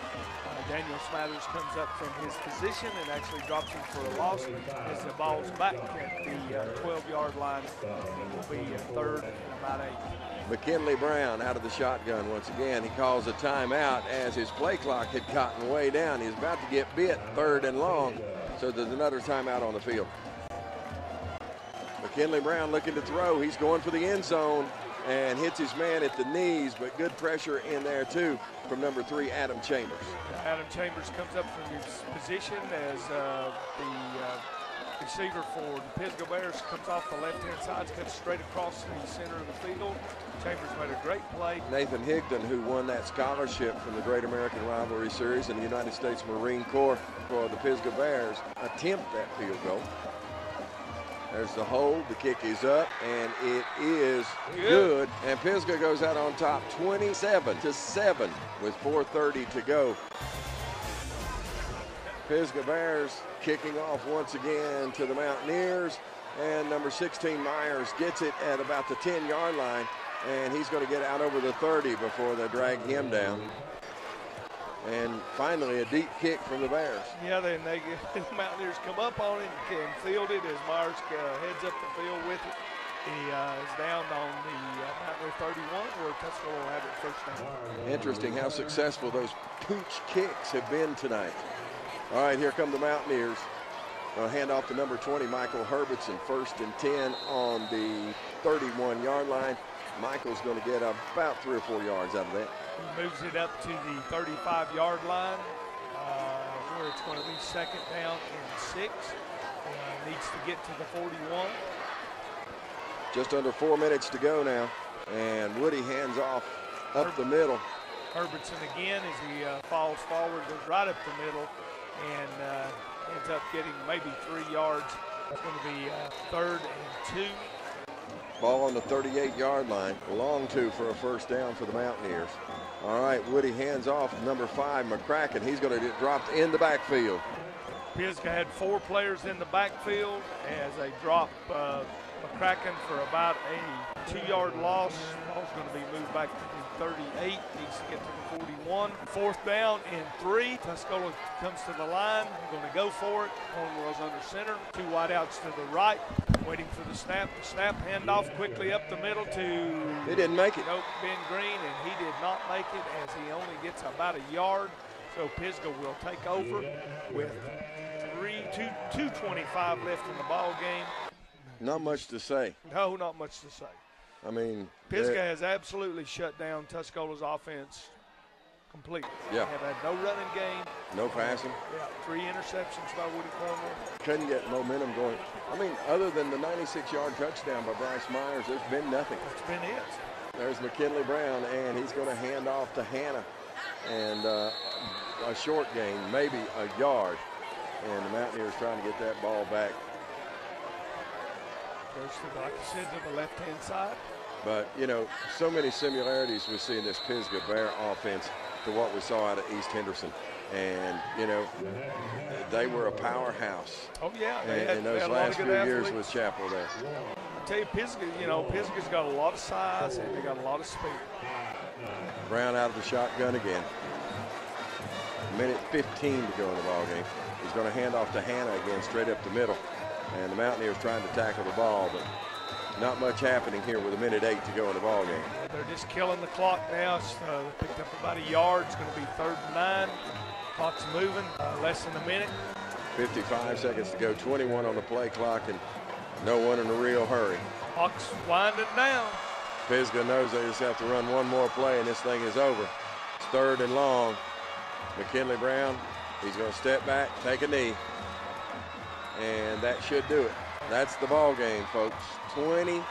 Daniel Smathers comes up from his position and actually drops him for a loss as the ball's back at the 12-yard line. It will be 3rd and about 8. McKinley Brown out of the shotgun once again. He calls a timeout as his play clock had gotten way down. He's about to get bit 3rd and long, so there's another timeout on the field. McKinley Brown looking to throw. He's going for the end zone and hits his man at the knees, but good pressure in there too from number 3, Adam Chambers. Adam Chambers comes up from his position as the receiver for the Pisgah Bears comes off the left-hand side, cuts straight across the center of the field. Chambers made a great play. Nathan Higdon, who won that scholarship from the Great American Rivalry Series in the United States Marine Corps for the Pisgah Bears, attempt that field goal. There's the hold, the kick is up, and it is good. And Pisgah goes out on top 27-7 with 4:30 to go. Pisgah Bears kicking off once again to the Mountaineers, and number 16 Myers gets it at about the 10-yard line, and he's going to get out over the 30 before they drag him down. And finally, a deep kick from the Bears. Yeah, then the Mountaineers come up on it and field it as Myers heads up the field with it. He is down on the Mountaineer 31 where Tuscola will have it first down. Interesting how successful those pooch kicks have been tonight. All right, here come the Mountaineers. They'll hand off to number 20, Michael Herbertson, 1st and 10 on the 31-yard line. Michael's going to get about 3 or 4 yards out of that. He moves it up to the 35-yard line where it's going to be 2nd down and 6. Needs to get to the 41. Just under 4 minutes to go now, and Woody hands off up the middle. Herbertson again as he falls forward, goes right up the middle, and ends up getting maybe 3 yards. It's going to be 3rd and 2. Ball on the 38-yard line, long 2 for a first down for the Mountaineers. All right, Woody hands off number 5, McCracken. He's going to get dropped in the backfield. Pisgah had 4 players in the backfield as they drop McCracken for about a 2-yard loss. Ball's going to be moved back to the 38. Needs to get to the 41. 4th down and 3. Tuscola comes to the line. Going to go for it. Cornwell's under center. 2 wideouts to the right. Waiting for the snap. The snap handoff quickly up the middle to... He didn't make it. Nope, Ben Green, and he did not make it as he only gets about a yard. So Pisgah will take over with 2:25 left in the ball game. Not much to say. No, not much to say. I mean, Pisgah has absolutely shut down Tuscola's offense completely. Yeah. Have had no running game. No passing. Yeah, 3 interceptions by Woody Cornwell. couldn't get momentum going. I mean, other than the 96-yard touchdown by Bryce Myers, there's been nothing. That's been it. There's McKinley Brown, and he's going to hand off to Hannah. And a short gain, maybe a yard. And the Mountaineers trying to get that ball back. Goes to, like I said, to the left-hand side. But, you know, so many similarities we see in this Pisgah Bear offense to what we saw out of East Henderson. And, you know, they were a powerhouse. Oh, yeah. In those last few years with Chapel there. I tell you, Pisgah, you know, Pisgah's got a lot of size and they got a lot of speed. Brown out of the shotgun again. Minute 15 to go in the ball game. He's going to hand off to Hannah again, straight up the middle. And the Mountaineers trying to tackle the ball, but not much happening here with a minute 8 to go in the ball game. They're just killing the clock now. It's picked up about a yard. It's going to be 3rd and 9. Clock's moving, less than a minute. 55 seconds to go, 21 on the play clock, and no one in a real hurry. Clock's winding down. Pisgah knows they just have to run one more play, and this thing is over. It's 3rd and long. McKinley Brown, he's going to step back, take a knee, and that should do it. That's the ball game, folks. 27-7.